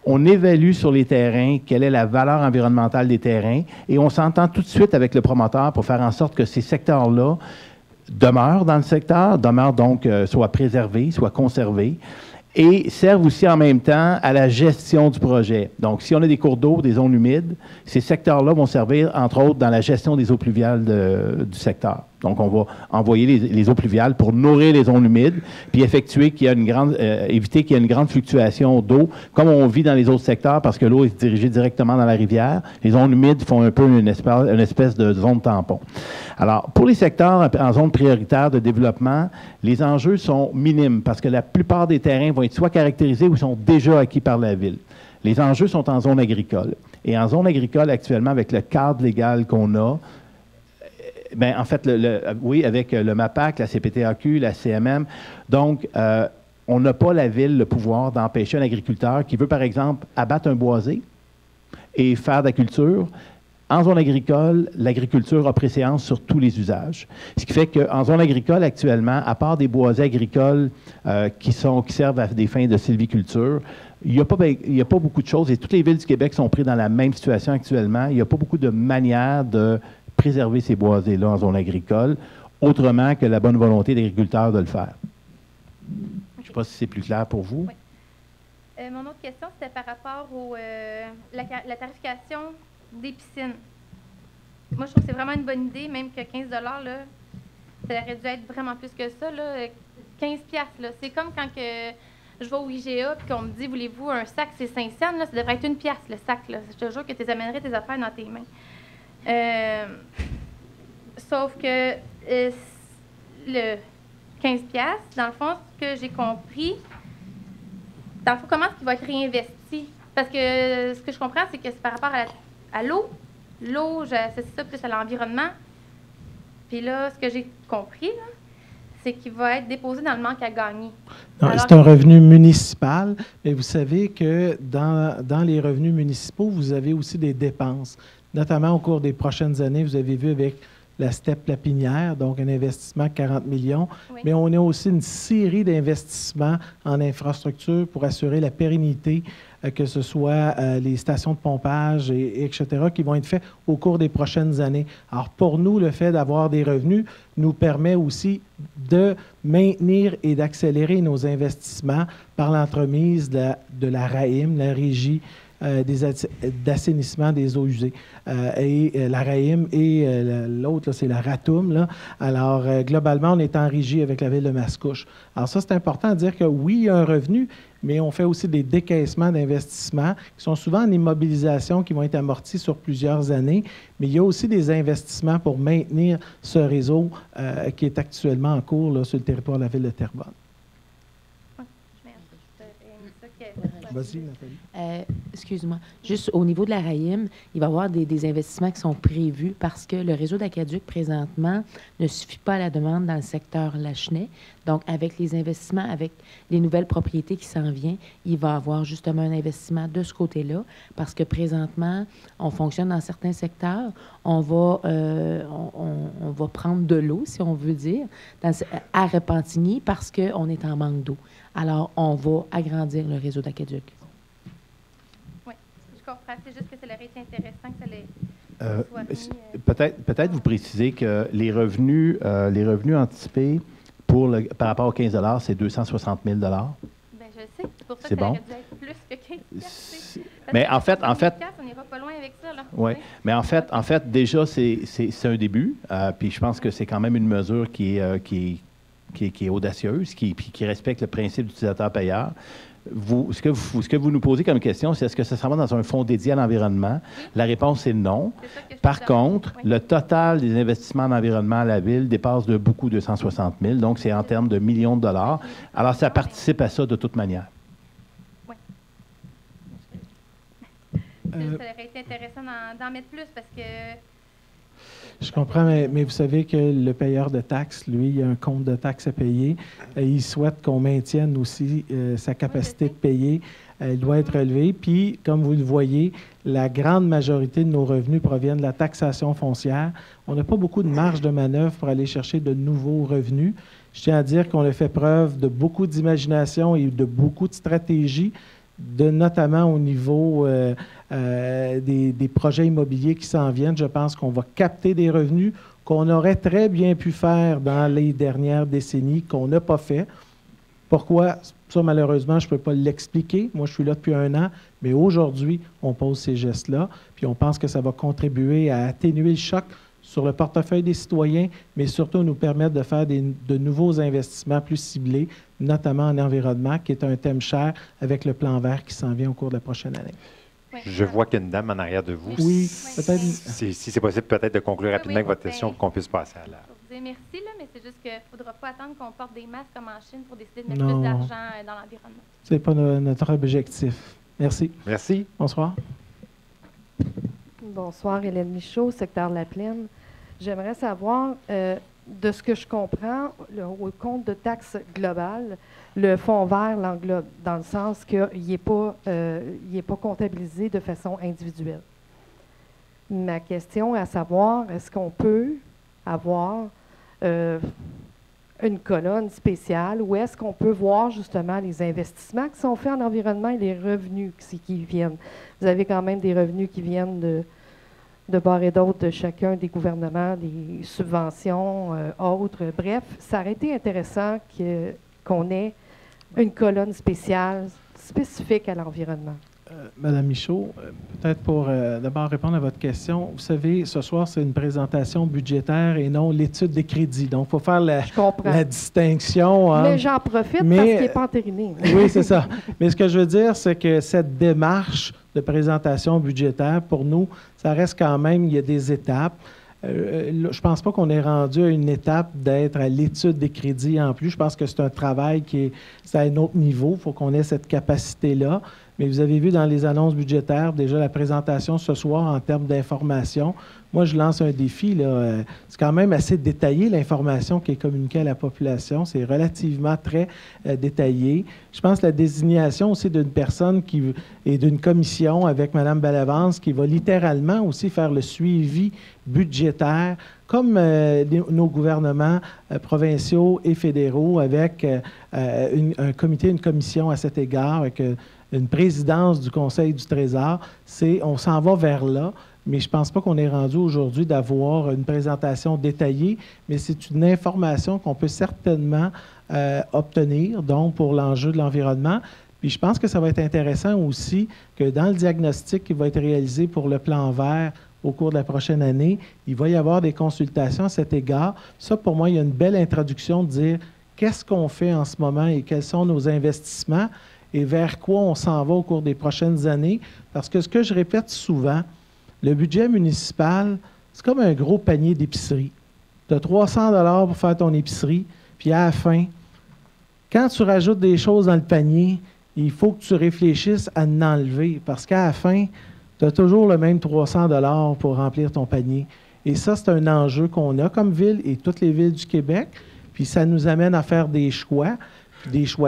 on évalue sur les terrains quelle est la valeur environnementale des terrains, et on s'entend tout de suite avec le promoteur pour faire en sorte que ces secteurs-là demeurent dans le secteur, demeurent donc soit préservés, soit conservés, et servent aussi en même temps à la gestion du projet. Donc, si on a des cours d'eau, des zones humides, ces secteurs-là vont servir, entre autres, dans la gestion des eaux pluviales du secteur. Donc, on va envoyer les eaux pluviales pour nourrir les zones humides, puis éviter qu'il y ait une grande fluctuation d'eau, comme on vit dans les autres secteurs, parce que l'eau est dirigée directement dans la rivière. Les zones humides font un peu une espèce de zone tampon. Alors, pour les secteurs en zone prioritaire de développement, les enjeux sont minimes, parce que la plupart des terrains vont être soit caractérisés ou sont déjà acquis par la Ville. Les enjeux sont en zone agricole. Et en zone agricole, actuellement, avec le cadre légal qu'on a, bien, en fait, oui, avec le MAPAC, la CPTAQ, la CMM. Donc, on n'a pas, la Ville, le pouvoir d'empêcher un agriculteur qui veut, par exemple, abattre un boisé et faire de la culture. En zone agricole, l'agriculture a préséance sur tous les usages. Ce qui fait qu'en zone agricole, actuellement, à part des boisés agricoles qui servent à des fins de sylviculture, il n'y a pas beaucoup de choses. Et toutes les villes du Québec sont prises dans la même situation actuellement. Il n'y a pas beaucoup de manières de préserver ces boisés-là en zone agricole, autrement que la bonne volonté des agriculteurs de le faire. Je ne sais pas si c'est plus clair pour vous. Oui. Mon autre question, c'était par rapport à la tarification des piscines. moi, je trouve que c'est vraiment une bonne idée, même que 15 là, ça aurait dû être vraiment plus que ça, là. 15 piastres, là. C'est comme quand que je vais au IGA et qu'on me dit, voulez-vous un sac, c'est 5 cents, là, ça devrait être 1 piastre, le sac, là. Je te jure que tu amènerais tes affaires dans tes mains. Sauf que le 15 piastres, dans le fond, ce que j'ai compris, dans le fond, comment est-ce qu'il va être réinvesti? Parce que ce que je comprends, c'est que c'est par rapport à l'eau. L'eau, j'associe ça plus à l'environnement. Puis là, ce que j'ai compris, là, c'est qu'il va être déposé dans le manque à gagner. C'est un revenu municipal, mais vous savez que dans les revenus municipaux, vous avez aussi des dépenses. Notamment au cours des prochaines années, vous avez vu avec la STEP Lapinière, donc un investissement de 40 millions, oui. Mais on a aussi une série d'investissements en infrastructure pour assurer la pérennité, que ce soit les stations de pompage, etc., qui vont être faits au cours des prochaines années. Alors, pour nous, le fait d'avoir des revenus nous permet aussi de maintenir et d'accélérer nos investissements par l'entremise de la RAIM, la Régie d'assainissement des eaux usées. La RAIM et l'autre, c'est la RATUM. Là. Alors, globalement, on est en régie avec la ville de Mascouche. Alors ça, c'est important de dire que oui, il y a un revenu, mais on fait aussi des décaissements d'investissements qui sont souvent en immobilisation, qui vont être amortis sur plusieurs années, mais il y a aussi des investissements pour maintenir ce réseau qui est actuellement en cours là, sur le territoire de la ville de Terrebonne. Vas-y, Nathalie. Excuse-moi. Juste au niveau de la RAIM, il va y avoir des investissements qui sont prévus parce que le réseau d'aqueduc, présentement, ne suffit pas à la demande dans le secteur Lachenay. Donc, avec les investissements, avec les nouvelles propriétés qui s'en viennent, il va y avoir justement un investissement de ce côté-là parce que présentement, on fonctionne dans certains secteurs. On va prendre de l'eau, si on veut dire, à Repentigny parce qu'on est en manque d'eau. Alors, on va agrandir le réseau d'aqueduc. Oui, je comprends. C'est juste que ça aurait été intéressant que ça les Peut-être vous préciser que les revenus anticipés par rapport aux 15 $, c'est 260 000 $. Bien, je sais. C'est pour ça que ça aurait dû être plus que 15 $. Mais en fait, on n'ira pas loin avec ça, là. Oui, mais en fait, déjà, c'est un début. Puis je pense que c'est quand même une mesure qui est audacieuse, qui respecte le principe d'utilisateur-payeur. Ce que vous nous posez comme question, c'est est-ce que ça s'en va dans un fonds dédié à l'environnement? Oui. La réponse est non. Par contre, le total des investissements en environnement à la Ville dépasse de beaucoup 260 000 $. Donc, c'est en termes de millions de dollars. Alors, ça participe à ça de toute manière. Oui. Ça aurait été intéressant d'en mettre plus parce que... Je comprends, mais vous savez que le payeur de taxes, lui, il a un compte de taxes à payer. Il souhaite qu'on maintienne aussi sa capacité de payer. Elle doit être relevée. Puis, comme vous le voyez, la grande majorité de nos revenus proviennent de la taxation foncière. On n'a pas beaucoup de marge de manœuvre pour aller chercher de nouveaux revenus. Je tiens à dire qu'on a fait preuve de beaucoup d'imagination et de beaucoup de stratégie, notamment au niveau des projets immobiliers qui s'en viennent. Je pense qu'on va capter des revenus qu'on aurait très bien pu faire dans les dernières décennies, qu'on n'a pas fait. Pourquoi? Ça, malheureusement, je ne peux pas l'expliquer. Moi, je suis là depuis 1 an, mais aujourd'hui, on pose ces gestes-là, puis on pense que ça va contribuer à atténuer le choc sur le portefeuille des citoyens, mais surtout nous permettre de faire de nouveaux investissements plus ciblés, notamment en environnement, qui est un thème cher avec le plan vert qui s'en vient au cours de la prochaine année. Oui. Je vois qu'il y a une dame en arrière de vous. Oui, peut-être. Si c'est possible, peut-être de conclure rapidement avec votre question pour qu'on puisse passer à la... Je vous dis merci, là, mais c'est juste qu'il ne faudra pas attendre qu'on porte des masques comme en Chine pour décider de mettre plus d'argent dans l'environnement. Ce n'est pas notre objectif. Merci. Merci. Bonsoir. Bonsoir, Hélène Michaud, secteur La Plaine. J'aimerais savoir, de ce que je comprends, au compte de taxes globales, le fonds vert l'englobe, dans le sens qu'il n'est pas comptabilisé de façon individuelle. Ma question est à savoir, est-ce qu'on peut avoir une colonne spéciale où est-ce qu'on peut voir justement les investissements qui sont faits en environnement et les revenus qui viennent? Vous avez quand même des revenus qui viennent de part et d'autre de chacun des gouvernements, des subventions, autres. Bref, ça aurait été intéressant qu'on ait une colonne spéciale spécifique à l'environnement. Madame Michaud, peut-être pour d'abord répondre à votre question. Vous savez, ce soir, c'est une présentation budgétaire et non l'étude des crédits. Donc, il faut faire la distinction. Mais j'en profite parce qu'il n'est pas entériné. Oui, c'est ça. Mais ce que je veux dire, c'est que cette démarche de présentation budgétaire, pour nous, ça reste quand même, il y a des étapes. Je ne pense pas qu'on est rendu à une étape d'être à l'étude des crédits en plus. Je pense que c'est un travail qui est à un autre niveau. Il faut qu'on ait cette capacité-là. Mais vous avez vu dans les annonces budgétaires, déjà la présentation ce soir en termes d'information. Moi, je lance un défi. C'est quand même assez détaillé, l'information qui est communiquée à la population. C'est relativement très détaillé. Je pense que la désignation aussi d'une personne et d'une commission avec Mme Bellavance qui va littéralement aussi faire le suivi budgétaire, comme nos gouvernements provinciaux et fédéraux, avec un comité, une commission à cet égard, avec une présidence du Conseil du Trésor. On s'en va vers là, mais je ne pense pas qu'on est rendu aujourd'hui d'avoir une présentation détaillée, mais c'est une information qu'on peut certainement obtenir, donc pour l'enjeu de l'environnement. Puis je pense que ça va être intéressant aussi que dans le diagnostic qui va être réalisé pour le plan vert au cours de la prochaine année, il va y avoir des consultations à cet égard. Ça, pour moi, il y a une belle introduction de dire qu'est-ce qu'on fait en ce moment et quels sont nos investissements et vers quoi on s'en va au cours des prochaines années. Parce que ce que je répète souvent, le budget municipal, c'est comme un gros panier d'épicerie. Tu as 300 $ pour faire ton épicerie, puis à la fin, quand tu rajoutes des choses dans le panier, il faut que tu réfléchisses à en enlever. Parce qu'à la fin, tu as toujours le même 300 $ pour remplir ton panier. Et ça, c'est un enjeu qu'on a comme ville et toutes les villes du Québec. Puis ça nous amène à faire des choix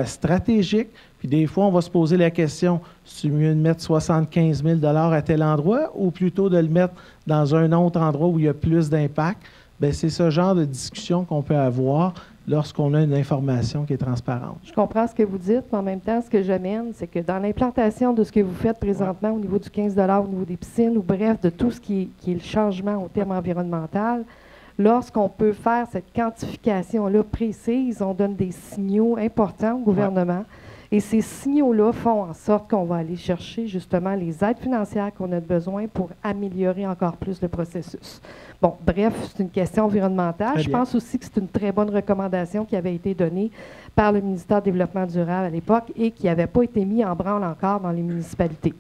stratégiques. Puis des fois, on va se poser la question, c'est mieux de mettre 75 000 $ à tel endroit ou plutôt de le mettre dans un autre endroit où il y a plus d'impact? Bien, c'est ce genre de discussion qu'on peut avoir lorsqu'on a une information qui est transparente. Je comprends ce que vous dites, mais en même temps, ce que j'amène, c'est que dans l'implantation de ce que vous faites présentement au niveau du 15 $ au niveau des piscines, ou bref, de tout ce qui est le changement au terme environnemental, lorsqu'on peut faire cette quantification-là précise, on donne des signaux importants au gouvernement. Et ces signaux-là font en sorte qu'on va aller chercher justement les aides financières qu'on a besoin pour améliorer encore plus le processus. Bon, bref, c'est une question environnementale. Je pense aussi que c'est une très bonne recommandation qui avait été donnée par le ministère du Développement durable à l'époque et qui n'avait pas été mise en branle encore dans les municipalités.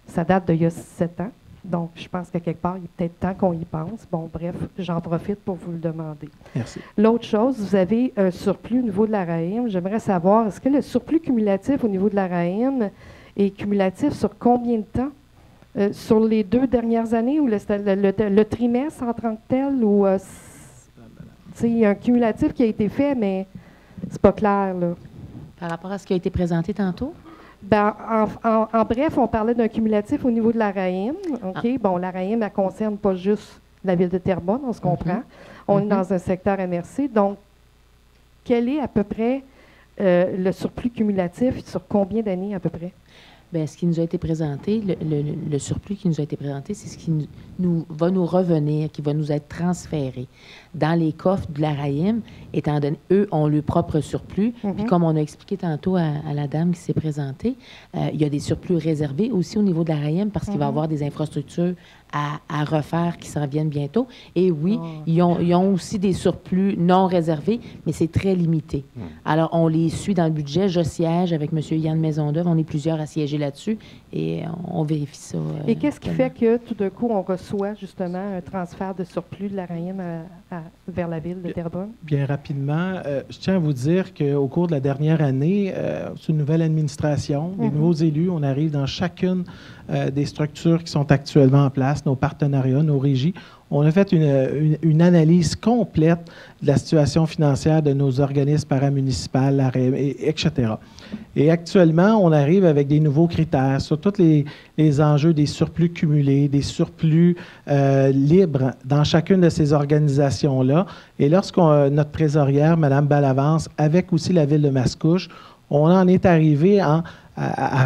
Ça date d'il y a 7 ans. Donc, je pense qu'à quelque part, il est peut-être temps qu'on y pense. Bon, bref, j'en profite pour vous le demander. Merci. L'autre chose, vous avez un surplus au niveau de la RAIM. J'aimerais savoir, est-ce que le surplus cumulatif au niveau de la RAIM est cumulatif sur combien de temps? Sur les 2 dernières années ou le trimestre en tant que tel? Ou il y a un cumulatif qui a été fait, mais c'est pas clair, là. Par rapport à ce qui a été présenté tantôt? Ben, en bref, on parlait d'un cumulatif au niveau de la RAIM. OK? Bon, la RAIM, elle ne concerne pas juste la ville de Terrebonne, on se comprend. On est dans un secteur MRC. Donc, quel est à peu près le surplus cumulatif sur combien d'années à peu près? Bien, ce qui nous a été présenté, le surplus qui nous a été présenté, c'est ce qui va nous revenir, qui va nous être transféré dans les coffres de la RAIM, étant donné eux ont leur propre surplus. Puis comme on a expliqué tantôt à la dame qui s'est présentée, il y a des surplus réservés aussi au niveau de la RAIM parce qu'il va y avoir des infrastructures à refaire qui s'en viennent bientôt. Et oui, ils ont aussi des surplus non réservés, mais c'est très limité. Alors, on les suit dans le budget. Je siège avec M. Yann Maisonneuve. On est plusieurs à siéger là-dessus et on vérifie ça. Et qu'est-ce qui fait que, tout d'un coup, on reçoit justement un transfert de surplus de la RAIM vers la ville de Terrebonne? Bien rapidement, je tiens à vous dire qu'au cours de la dernière année, c'est une nouvelle administration, des nouveaux élus. On arrive dans chacune des structures qui sont actuellement en place, nos partenariats, nos régies. On a fait une analyse complète de la situation financière de nos organismes paramunicipaux, la RAIM, etc. Et actuellement, on arrive avec des nouveaux critères sur tous les enjeux des surplus cumulés, des surplus libres dans chacune de ces organisations-là. Et notre trésorière, Mme Bellavance, avec aussi la ville de Mascouche, on en est arrivé à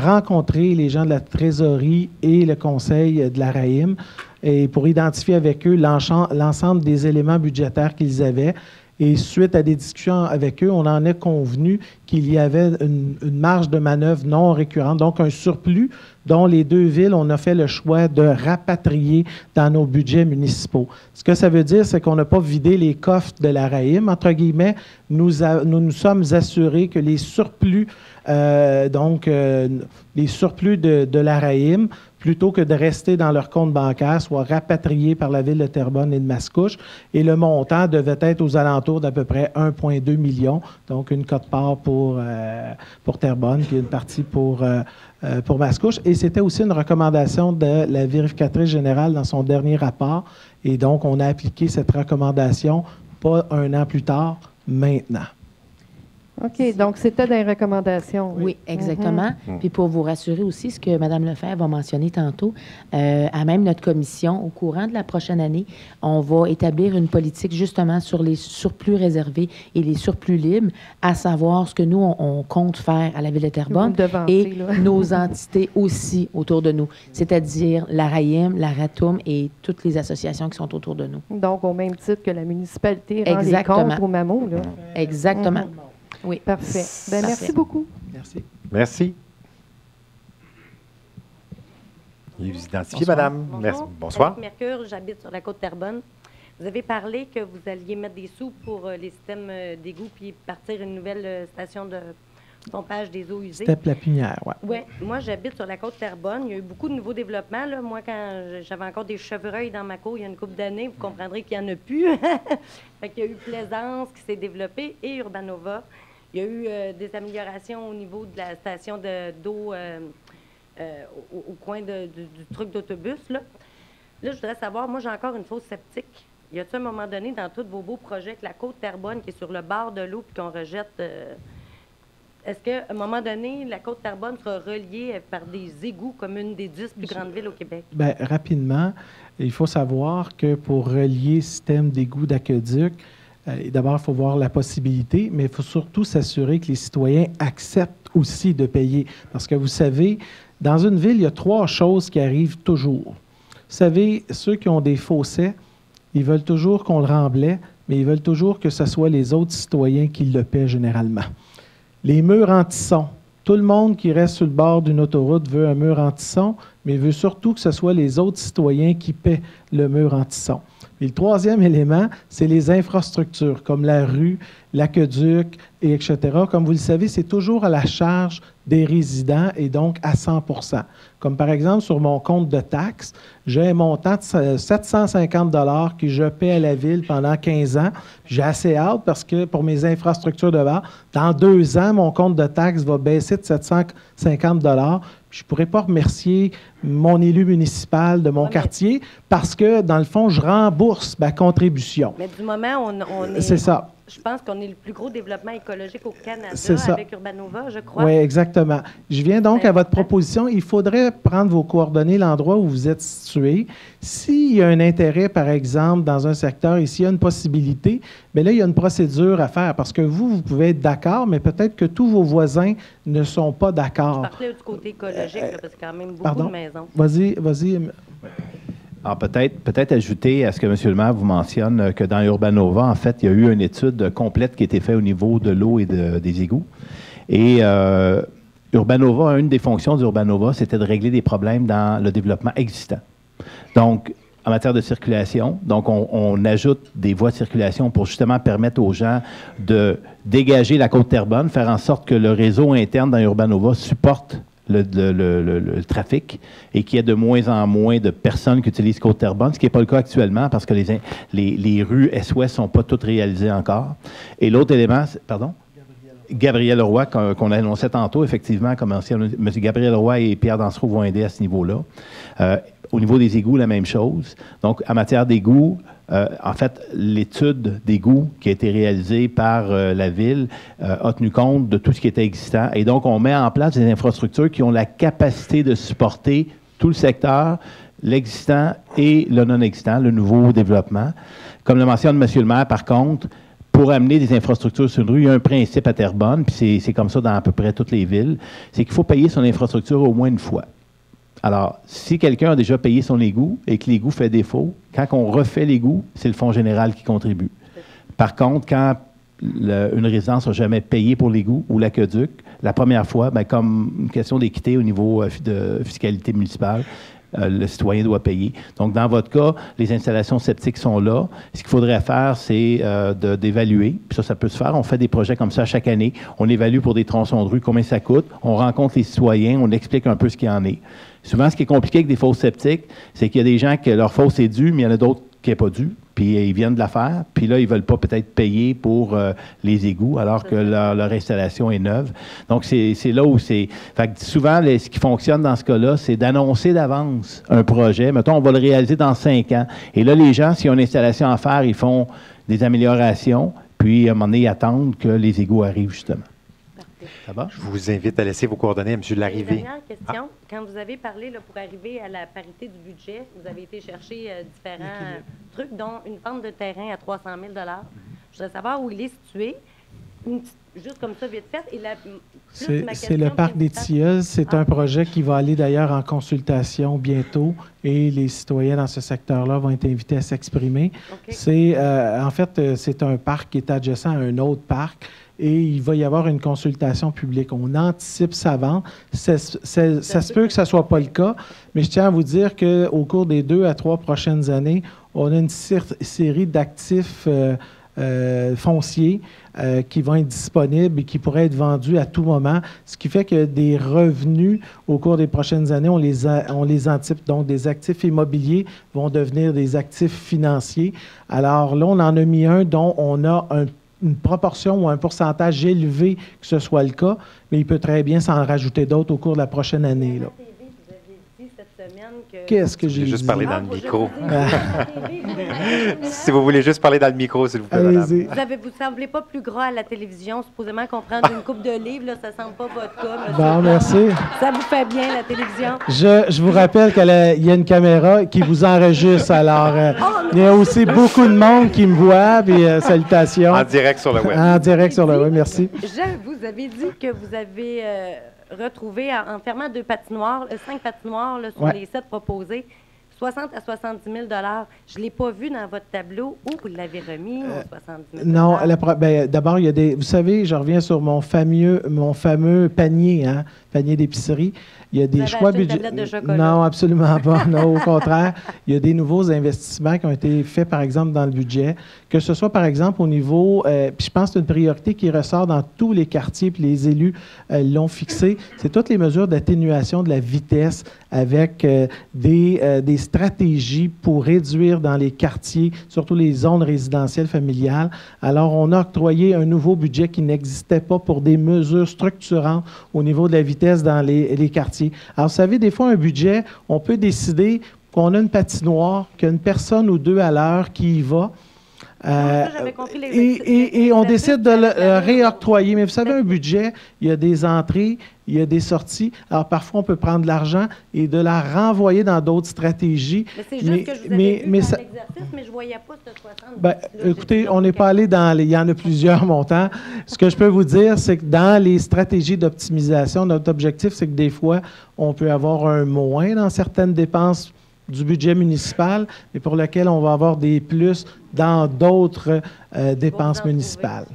rencontrer les gens de la trésorerie et le conseil de la RAIM et pour identifier avec eux l'ensemble des éléments budgétaires qu'ils avaient. Et suite à des discussions avec eux, on en est convenu qu'il y avait une marge de manœuvre non récurrente, donc un surplus dont les 2 villes, on a fait le choix de rapatrier dans nos budgets municipaux. Ce que ça veut dire, c'est qu'on n'a pas vidé les coffres de la RAIM. Entre guillemets, nous sommes assurés que les surplus, les surplus de la RAIM, plutôt que de rester dans leur compte bancaire, soient rapatriés par la ville de Terrebonne et de Mascouche. Et le montant devait être aux alentours d'à peu près 1,2 million, donc une quote-part pour Terrebonne, puis une partie pour Mascouche. Et c'était aussi une recommandation de la vérificatrice générale dans son dernier rapport. Et donc, on a appliqué cette recommandation pas un an plus tard, maintenant. OK, donc c'était des recommandations. Oui, exactement. Puis pour vous rassurer aussi, ce que Mme Lefebvre a mentionné tantôt, à même notre commission, au courant de la prochaine année, on va établir une politique justement sur les surplus réservés et les surplus libres, à savoir ce que nous, on compte faire à la Ville de Terrebonne et nos entités aussi autour de nous, c'est-à-dire la RAIM, la RATUM et toutes les associations qui sont autour de nous. Donc, au même titre que la municipalité rend les comptes au MAMO, là. Exactement. Oui. Parfait. Bien, merci beaucoup. Merci. Merci. Vous identifiez, madame. Bonjour. Merci. Bonsoir. Mercure, j'habite sur la côte Terrebonne. Vous avez parlé que vous alliez mettre des sous pour les systèmes d'égouts puis partir une nouvelle station de pompage des eaux usées. C'était Plapinière, oui. Oui. Moi, j'habite sur la côte Terrebonne. Il y a eu beaucoup de nouveaux développements. Là. Moi, quand j'avais encore des chevreuils dans ma cour il y a une couple d'années, vous comprendrez qu'il n'y en a plus. Fait qu'il y a eu Plaisance qui s'est développée et Urbanova. Il y a eu des améliorations au niveau de la station d'eau au coin du truc d'autobus. Là, je voudrais savoir, moi, j'ai encore une fosse septique. Y a-t-il un moment donné dans tous vos beaux projets que la côte Terrebonne qui est sur le bord de l'eau puis qu'on rejette... Est-ce qu'à un moment donné, la côte Terrebonne sera reliée par des égouts comme une des 10 plus grandes villes au Québec? Bien, rapidement, il faut savoir que pour relier le système d'égouts d'aqueduc, d'abord, il faut voir la possibilité, mais il faut surtout s'assurer que les citoyens acceptent aussi de payer. Parce que vous savez, dans une ville, il y a 3 choses qui arrivent toujours. Vous savez, ceux qui ont des fossés, ils veulent toujours qu'on le remblait, mais ils veulent toujours que ce soit les autres citoyens qui le paient généralement. Les murs anti-son. Tout le monde qui reste sur le bord d'une autoroute veut un mur anti-son, mais veut surtout que ce soit les autres citoyens qui paient le mur anti-son. Et le 3e élément, c'est les infrastructures, comme la rue, l'aqueduc, et etc. Comme vous le savez, c'est toujours à la charge des résidents et donc à 100 %. Comme par exemple, sur mon compte de taxes, j'ai un montant de 750 $ que je paie à la Ville pendant 15 ans. J'ai assez hâte parce que pour mes infrastructures de base, dans 2 ans, mon compte de taxes va baisser de 750 $. Je ne pourrais pas remercier mon élu municipal de mon quartier parce que, dans le fond, je rembourse ma contribution. Mais du moment où on est... C'est ça. Je pense qu'on est le plus gros développement écologique au Canada avec Urbanova, je crois. Oui, exactement. Je viens donc à votre proposition. Il faudrait prendre vos coordonnées, l'endroit où vous êtes situé. S'il y a un intérêt, par exemple, dans un secteur et s'il y a une possibilité, bien là, il y a une procédure à faire parce que vous pouvez être d'accord, mais peut-être que tous vos voisins ne sont pas d'accord. Je parlais du côté écologique, parce que quand même beaucoup de maisons. Vas-y. Alors, peut-être ajouter à ce que M. le maire vous mentionne que dans Urbanova, en fait, il y a eu une étude complète qui a été faite au niveau de l'eau et des égouts. Et Urbanova, une des fonctions d'Urbanova, c'était de régler des problèmes dans le développement existant. Donc, en matière de circulation, donc on ajoute des voies de circulation pour justement permettre aux gens de dégager la côte Terrebonne, faire en sorte que le réseau interne dans Urbanova supporte le trafic et qu'il y ait de moins en moins de personnes qui utilisent Côte-Terrebonne, ce qui n'est pas le cas actuellement parce que les rues Est-Ouest ne sont pas toutes réalisées encore. Et l'autre élément, pardon? Gabriel Roy, qu'on a annoncé tantôt, effectivement, comme M. Gabriel Roy et Pierre Dansereau vont aider à ce niveau-là. Au niveau des égouts, la même chose. Donc, en matière d'égouts, en fait, l'étude d'égouts qui a été réalisée par la Ville a tenu compte de tout ce qui était existant. Et donc, on met en place des infrastructures qui ont la capacité de supporter tout le secteur, l'existant et le non-existant, le nouveau développement. Comme le mentionne M. le maire, par contre, pour amener des infrastructures sur une rue, il y a un principe à Terrebonne, puis c'est comme ça dans à peu près toutes les villes, c'est qu'il faut payer son infrastructure au moins une fois. Alors, si quelqu'un a déjà payé son égout et que l'égout fait défaut, quand on refait l'égout, c'est le Fonds général qui contribue. Par contre, quand une résidence n'a jamais payé pour l'égout ou l'aqueduc, la première fois, bien, comme une question d'équité au niveau de fiscalité municipale, le citoyen doit payer. Donc, dans votre cas, les installations septiques sont là. Ce qu'il faudrait faire, c'est d'évaluer. Puis ça peut se faire. On fait des projets comme ça chaque année. On évalue pour des tronçons de rue combien ça coûte. On rencontre les citoyens. On explique un peu ce qu'il y en est. Souvent, ce qui est compliqué avec des fosses septiques, c'est qu'il y a des gens que leur fosse est due, mais il y en a d'autres qui n'est pas due. Puis ils viennent de la faire. Puis là, ils ne veulent pas peut-être payer pour les égouts alors que leur installation est neuve. Donc, c'est là où c'est... Fait que souvent, ce qui fonctionne dans ce cas-là, c'est d'annoncer d'avance un projet. Mettons, on va le réaliser dans 5 ans. Et là, les gens, s'ils ont une installation à faire, ils font des améliorations. Puis, à un moment donné, ils attendent que les égouts arrivent, justement. Ça va? Je vous invite à laisser vos coordonnées à M. Larrivée. Dernière question. Quand vous avez parlé, là, pour arriver à la parité du budget, vous avez été chercher différents trucs, dont une vente de terrain à 300 000 $. Je voudrais savoir où il est situé. Juste comme ça, vite fait. C'est le parc des Tilleuls. C'est un projet qui va aller d'ailleurs en consultation bientôt et les citoyens dans ce secteur-là vont être invités à s'exprimer. Okay. En fait, c'est un parc qui est adjacent à un autre parc. Et il va y avoir une consultation publique. On anticipe sa vente. Ça se peut que ce ne soit pas le cas, mais je tiens à vous dire qu'au cours des 2 à 3 prochaines années, on a une série d'actifs fonciers qui vont être disponibles et qui pourraient être vendus à tout moment, ce qui fait que des revenus au cours des prochaines années, on les anticipe. Donc, des actifs immobiliers vont devenir des actifs financiers. Alors là, on en a mis un dont on a une proportion ou un pourcentage élevé que ce soit le cas, mais il peut très bien s'en rajouter d'autres au cours de la prochaine année. Là. Qu'est-ce que j'ai dit? Juste parler dans le micro. Si vous voulez juste parler dans le micro, s'il vous plaît, madame. Vous ne semblez pas plus gras à la télévision, supposément qu'on prend une coupe de livres, là, ça ne semble pas votre cas. Bon, merci. Ça vous fait bien, la télévision? Je vous rappelle qu'il y a une caméra qui vous enregistre, alors il y a aussi beaucoup de monde qui me voit, puis salutations. En direct sur le web. En direct sur le web, merci. Vous avez dit que vous avez... retrouvé en fermant 2 patinoires, 5 patinoires là, sur les 7 proposés, 60 à 70 000 $. Je ne l'ai pas vu dans votre tableau. Où vous l'avez remis, 70 000 $? Non, d'abord, il y a des... Vous savez, je reviens sur mon fameux panier, panier d'épicerie. Il y a des choix budgétaires. Non, absolument pas. Non, au contraire. Il y a des nouveaux investissements qui ont été faits, par exemple, dans le budget. Que ce soit, par exemple, au niveau... puis je pense que c'est une priorité qui ressort dans tous les quartiers, puis les élus l'ont fixé. C'est toutes les mesures d'atténuation de la vitesse avec des stratégies pour réduire dans les quartiers, surtout les zones résidentielles familiales. Alors, on a octroyé un nouveau budget qui n'existait pas pour des mesures structurantes au niveau de la vitesse dans les quartiers. Alors, vous savez, des fois, un budget, on peut décider qu'on a une patinoire, qu'il y a une personne ou 2 à l'heure qui y va. Et on décide de le réoctroyer. Mais vous savez, un budget, il y a des entrées, il y a des sorties. Alors, parfois, on peut prendre de l'argent et de la renvoyer dans d'autres stratégies. Mais c'est juste que je vous avais vu dans l'exercice, mais je ne voyais pas ce 60. Écoutez, on n'est pas allé dans il y en a plusieurs montants. Ce que je peux vous dire, c'est que dans les stratégies d'optimisation, notre objectif, c'est que des fois, on peut avoir un moins dans certaines dépenses du budget municipal, mais pour lequel on va avoir des plus dans d'autres dépenses municipales.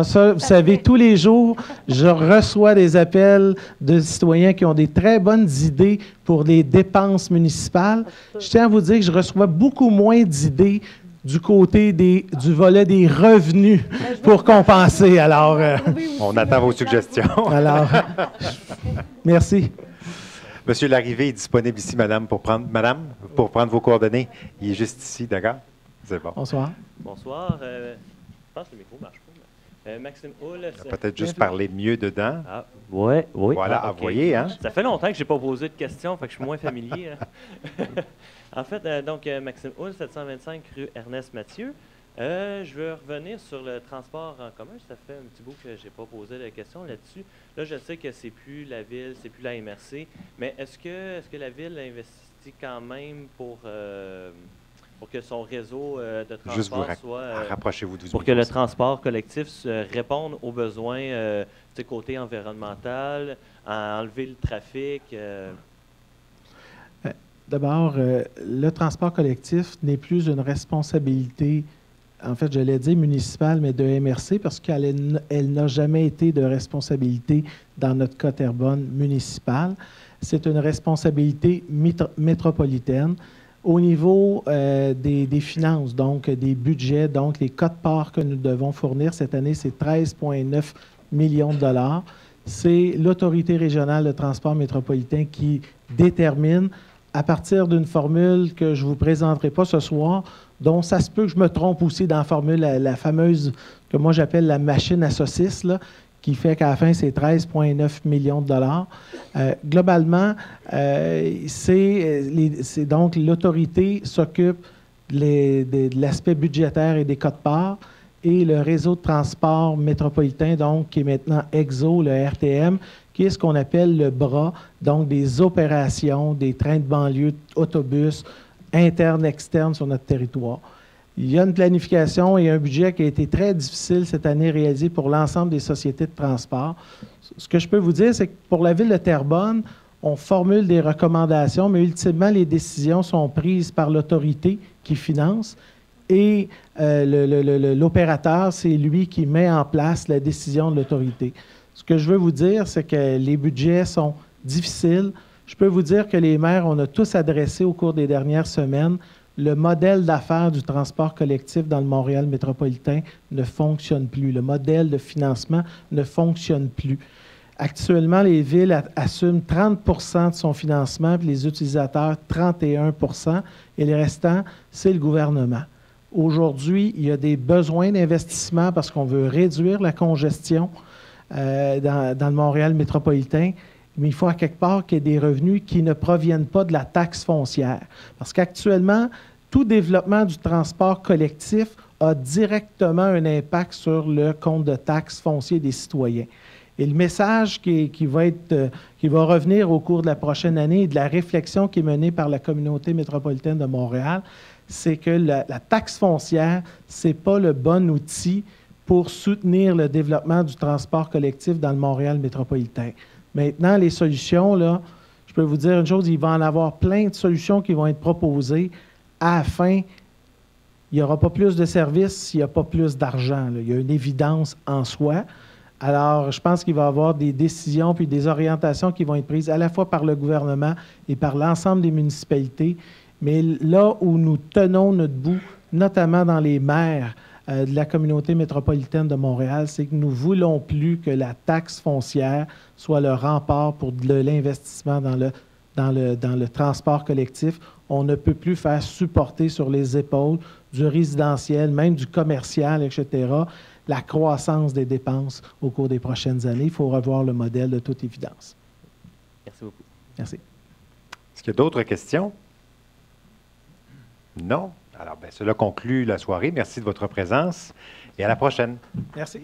Ça, vous savez, tous les jours, je reçois des appels de citoyens qui ont des très bonnes idées pour les dépenses municipales. Je tiens à vous dire que je reçois beaucoup moins d'idées du côté du volet des revenus pour compenser. Alors, on attend vos suggestions. Alors, merci. Monsieur Larrivée est disponible ici, madame, pour prendre vos coordonnées. Il est juste ici, d'accord? C'est bon. Bonsoir. Bonsoir. Je pense que le micro ne marche pas. Maxime Hull. Peut-être juste parler mieux dedans. Ah, oui. Voilà, vous voyez, hein? Ça fait longtemps que je n'ai pas posé de questions, fait que je suis moins familier. En fait, Maxime Hull, 725 rue Ernest Mathieu. Je veux revenir sur le transport en commun. Ça fait un petit bout que je n'ai pas posé de questions là-dessus. Là, je sais que c'est plus la Ville, c'est plus la MRC, mais est-ce que la Ville investit quand même pour que son réseau de transport soit... rapprochez-vous pour que le transport collectif réponde aux besoins côté environnemental, à enlever le trafic? D'abord, le transport collectif n'est plus une responsabilité en fait, je l'ai dit municipale, mais de MRC, parce qu'elle n'a jamais été de responsabilité dans notre cas Terrebonne municipale. C'est une responsabilité métropolitaine. Au niveau des finances, donc des budgets, donc les quotes-parts que nous devons fournir cette année, c'est 13,9 millions de dollars. C'est l'Autorité régionale de transport métropolitain qui détermine, à partir d'une formule que je ne vous présenterai pas ce soir, dont ça se peut que je me trompe aussi dans la formule, la fameuse, que moi j'appelle la machine à saucisses, là, qui fait qu'à la fin, c'est 13,9 millions de dollars. Globalement, c'est donc l'autorité s'occupe de l'aspect budgétaire et des quotes-parts, et le réseau de transport métropolitain, donc, qui est maintenant EXO, le RTM, qui est ce qu'on appelle le bras, donc des opérations, des trains de banlieue, autobus, internes, externes sur notre territoire. Il y a une planification et un budget qui a été très difficile cette année réalisé pour l'ensemble des sociétés de transport. Ce que je peux vous dire, c'est que pour la Ville de Terrebonne, on formule des recommandations, mais ultimement, les décisions sont prises par l'autorité qui finance et l'opérateur, c'est lui qui met en place la décision de l'autorité. Ce que je veux vous dire, c'est que les budgets sont difficiles. Je peux vous dire que les maires, on a tous adressé au cours des dernières semaines, le modèle d'affaires du transport collectif dans le Montréal métropolitain ne fonctionne plus. Le modèle de financement ne fonctionne plus. Actuellement, les villes assument 30 de son financement, puis les utilisateurs 31 et le restant, c'est le gouvernement. Aujourd'hui, il y a des besoins d'investissement parce qu'on veut réduire la congestion dans le Montréal métropolitain, mais il faut à quelque part qu'il y ait des revenus qui ne proviennent pas de la taxe foncière. Parce qu'actuellement, tout développement du transport collectif a directement un impact sur le compte de taxe foncier des citoyens. Et le message qui va revenir au cours de la prochaine année et de la réflexion qui est menée par la communauté métropolitaine de Montréal, c'est que la taxe foncière, ce n'est pas le bon outil pour soutenir le développement du transport collectif dans le Montréal métropolitain. Maintenant, les solutions, là, je peux vous dire une chose, il va en avoir plein de solutions qui vont être proposées. À la fin, il n'y aura pas plus de services s'il n'y a pas plus d'argent. Il y a une évidence en soi. Alors, je pense qu'il va y avoir des décisions puis des orientations qui vont être prises à la fois par le gouvernement et par l'ensemble des municipalités. Mais là où nous tenons notre bout, notamment dans les maires de la communauté métropolitaine de Montréal, c'est que nous ne voulons plus que la taxe foncière soit le rempart pour de l'investissement dans le transport collectif. On ne peut plus faire supporter sur les épaules du résidentiel, même du commercial, etc., la croissance des dépenses au cours des prochaines années. Il faut revoir le modèle de toute évidence. Merci beaucoup. Merci. Est-ce qu'il y a d'autres questions? Non? Alors, cela conclut la soirée. Merci de votre présence et à la prochaine. Merci.